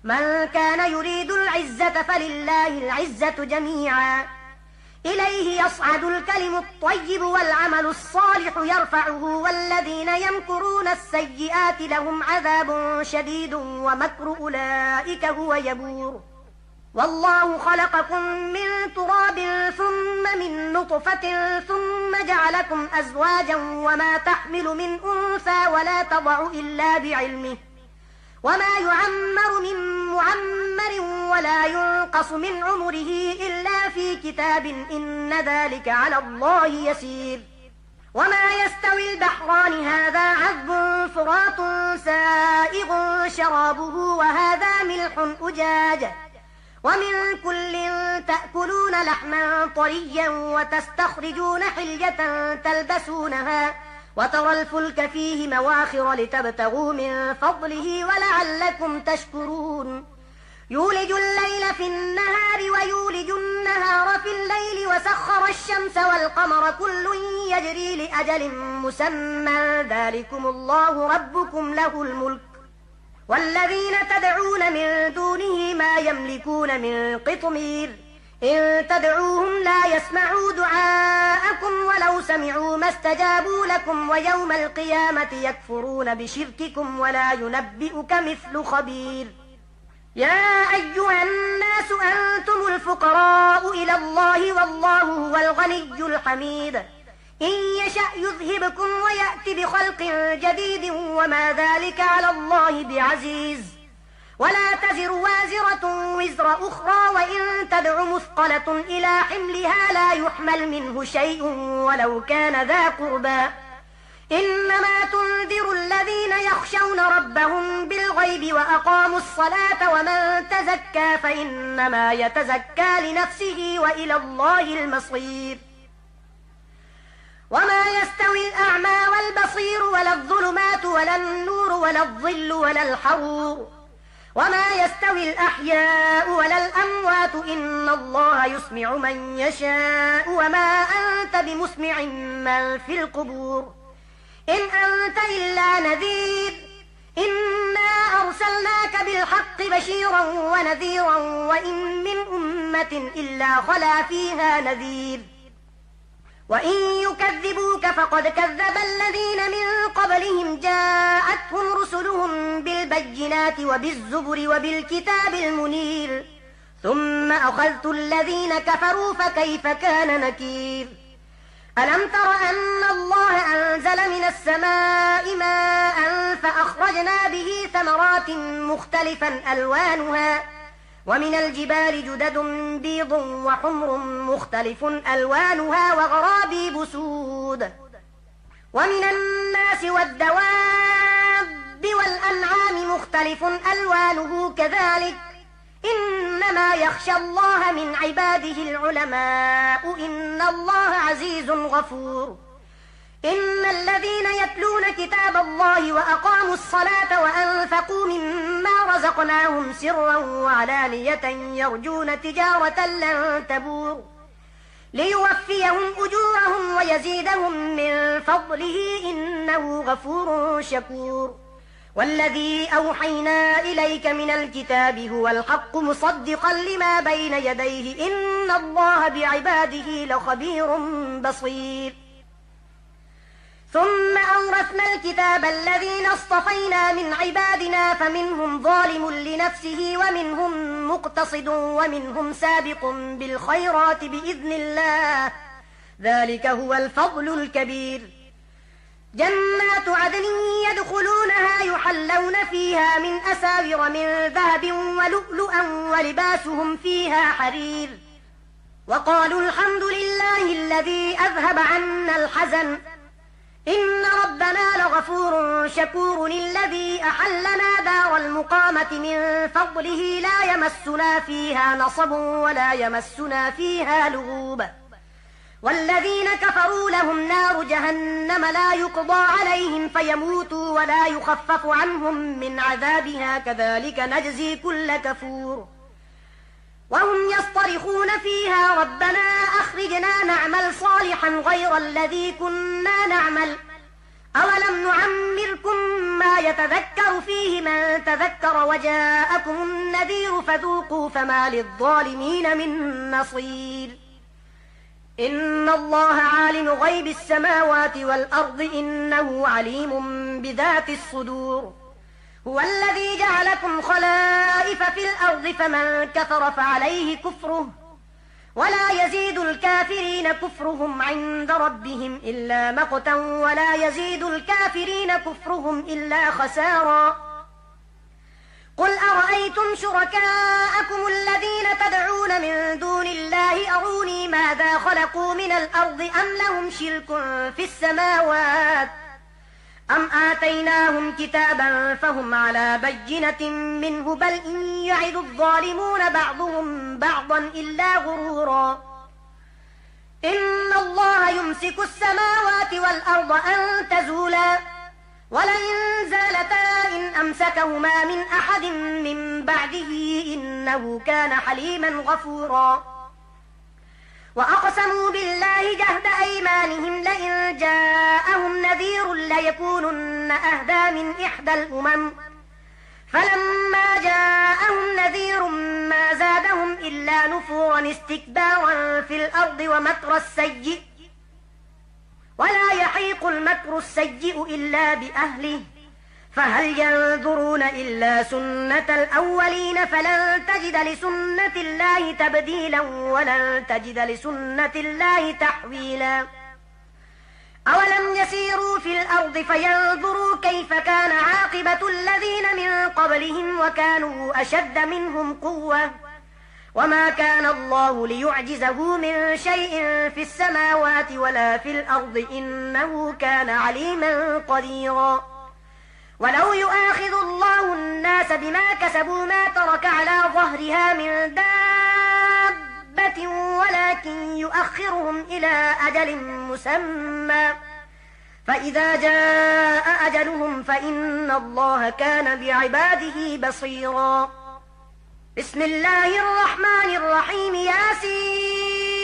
من كان يريد العزة فلله العزة جميعا إليه يصعد الكلم الطيب والعمل الصالح يرفعه والذين يمكرون السيئات لهم عذاب شديد ومكر أولئك هو يبور والله خلقكم من تراب ثم من نطفة ثم جعلكم أزواجا وما تحمل من أنثى ولا تضع إلا بعلمه وما يعمر من معمر ولا ينقص من عمره إلا في كتاب إن ذلك على الله يسير وما يستوي البحران هذا عذب فرات سائغ شرابه وهذا ملح أجاج ومن كل تأكلون لحما طريا وتستخرجون حلية تلبسونها وترى الفلك فيه مواخر لتبتغوا من فضله ولعلكم تشكرون يولج الليل في النهار ويولج النهار في الليل وسخر الشمس والقمر كل يجري لأجل مسمى ذلكم الله ربكم له الملك والذين تدعون من دونه ما يملكون من قطمير إن تدعوهم لا يسمعوا دعاءكم ولو سمعوا ما استجابوا لكم ويوم القيامة يكفرون بشرككم ولا ينبئك مثل خبير يا أيها الناس أنتم الفقراء إلى الله والله هو الغني الحميد إن يشأ يذهبكم ويأتي بخلق جديد وما ذلك على الله بعزيز ولا تزر وازرة وزر أخرى وإن تدع مثقلة إلى حملها لا يحمل منه شيء ولو كان ذا قربى إنما تنذر الذين يخشون ربهم بالغيب وأقاموا الصلاة ومن تزكى فإنما يتزكى لنفسه وإلى الله المصير وما يستوي الأعمى والبصير ولا الظلمات ولا النور ولا الظل ولا الحرور وما يستوي الأحياء ولا الأموات إن الله يسمع من يشاء وما أنت بمسمع من في القبور إن أنت إلا نذير إنا أرسلناك بالحق بشيرا ونذيرا وإن من أمة إلا خلا فيها نذير وإن يكذبوك فقد كذب الذين من قبلهم جاءتهم رسلهم بالبينات وبالزبر وبالكتاب المنير ثم أخذت الذين كفروا فكيف كان نكير ألم تر أن الله أنزل من السماء ماء فأخرجنا به ثمرات مختلفا ألوانها ومن الجبال جدد بيض وحمر مختلف ألوانها وغرابيب سود ومن الناس والدواب والأنعام مختلف ألوانه كذلك إنما يخشى الله من عباده العلماء إن الله عزيز غفور إن الذين يتلون كتاب الله وأقاموا الصلاة وأنفقوا مما رزقناهم سرا وعلانية يرجون تجارة لن تبور ليوفيهم أجورهم ويزيدهم من فضله إنه غفور شكور والذي أوحينا إليك من الكتاب هو الحق مصدقا لما بين يديه إن الله بعباده لخبير بصير ثم أورثنا الكتاب الذين اصطفينا من عبادنا فمنهم ظالم لنفسه ومنهم مقتصد ومنهم سابق بالخيرات بإذن الله ذلك هو الفضل الكبير جنات عدن يدخلونها يحلون فيها من أساور من ذهب ولؤلؤا ولباسهم فيها حرير وقالوا الحمد لله الذي أذهب عنا الحزن إن ربنا لغفور شكور الذي أحلنا دار المقامة من فضله لا يمسنا فيها نصب ولا يمسنا فيها لغوب والذين كفروا لهم نار جهنم لا يقضى عليهم فيموتوا ولا يخفف عنهم من عذابها كذلك نجزي كل كفور وهم يصطرخون فيها ربنا أخرجنا نعمل صالحا غير الذي كنا نعمل أولم نعمركم ما يتذكر فيه من تذكر وجاءكم النذير فذوقوا فما للظالمين من نصير إن الله عالم غيب السماوات والأرض إنه عليم بذات الصدور هو الذي جعلكم خلائف في الأرض فمن كفر فعليه كفره ولا يزيد الكافرين كفرهم عند ربهم إلا مقتا ولا يزيد الكافرين كفرهم إلا خسارا قل أرأيتم شركاءكم الذين تدعون من دون الله أروني ماذا خلقوا من الأرض أم لهم شرك في السماوات أم آتيناهم كتابا فهم على بينة منه بل إن يعد الظالمون بعضهم بعضا إلا غرورا إن الله يمسك السماوات والأرض أن تزولا ولئن زالتا إن أمسكهما من أحد من بعده إنه كان حليما غفورا وأقسموا بالله جهد أيمانهم لئن جاءهم نذير ليكونن أهدى من إحدى الأمم فلما جاءهم نذير ما زادهم إلا نفورا استكبارا في الأرض ومكر السيء ولا يحيق المكر السيء إلا بأهله فهل ينظرون إلا سنة الأولين فلن تجد لسنة الله تبديلا ولن تجد لسنة الله تحويلا أولم يسيروا في الأرض فينظروا كيف كان عاقبة الذين من قبلهم وكانوا أشد منهم قوة وما كان الله ليعجزه من شيء في السماوات ولا في الأرض إنه كان عليما قديرا ولو يؤاخذ الله الناس بما كسبوا ما ترك على ظهرها من دابة ولكن يؤخرهم إلى أجل مسمى فإذا جاء أجلهم فإن الله كان بعباده بصيرا بسم الله الرحمن الرحيم ياسين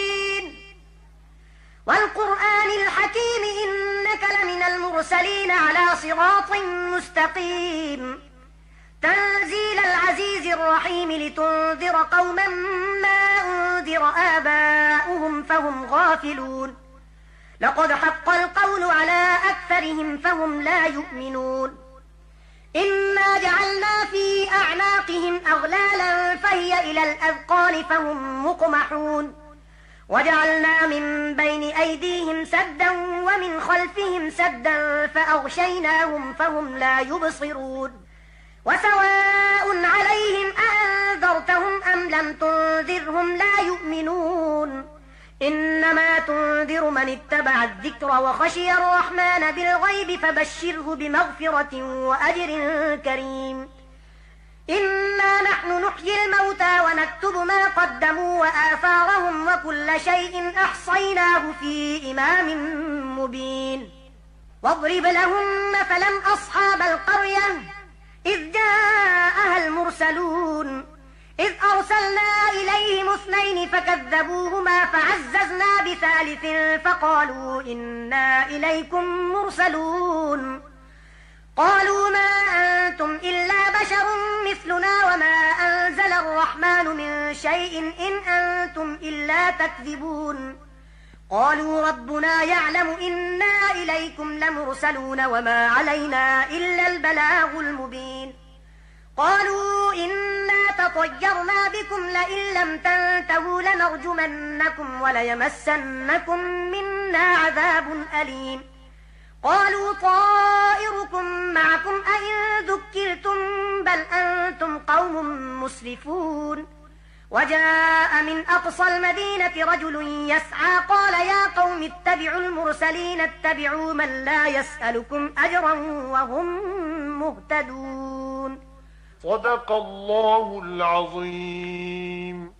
والقرآن الحكيم إنك لمن المرسلين على صراط مستقيم تنزيل العزيز الرحيم لتنذر قوما ما أنذر آباؤهم فهم غافلون لقد حق القول على أكثرهم فهم لا يؤمنون إنا جعلنا في أعناقهم أغلالا فهي إلى الأذقان فهم مقمحون وجعلنا من بين أيديهم سدا ومن خلفهم سدا فأغشيناهم فهم لا يبصرون وسواء عليهم أأنذرتهم أم لم تنذرهم لا يؤمنون إنما تنذر من اتبع الذكر وخشي الرحمن بالغيب فبشره بمغفرة وأجر كريم إنا نحن نحيي الموتى ونكتب ما قدموا وآثارهم وكل شيء أحصيناه في إمام مبين واضرب لهم مثلا أصحاب القرية إذ جاءها المرسلون إذ أرسلنا إليهم 2 فكذبوهما فعززنا بثالث فقالوا إنا إليكم مرسلون قالوا ما أنتم إلا بشر مثلنا وما أنزل الرحمن من شيء إن أنتم إلا تكذبون قالوا ربنا يعلم إنا إليكم لمرسلون وما علينا إلا البلاغ المبين قالوا إنا تطيرنا بكم لئن لم تنتهوا لنرجمنكم وليمسنكم منا عذاب أليم قالوا طائركم معكم أئن ذكرتم بل أنتم قوم مسرفون وجاء من أقصى المدينة رجل يسعى قال يا قوم اتبعوا المرسلين اتبعوا من لا يسألكم أجرا وهم مهتدون صدق الله العظيم.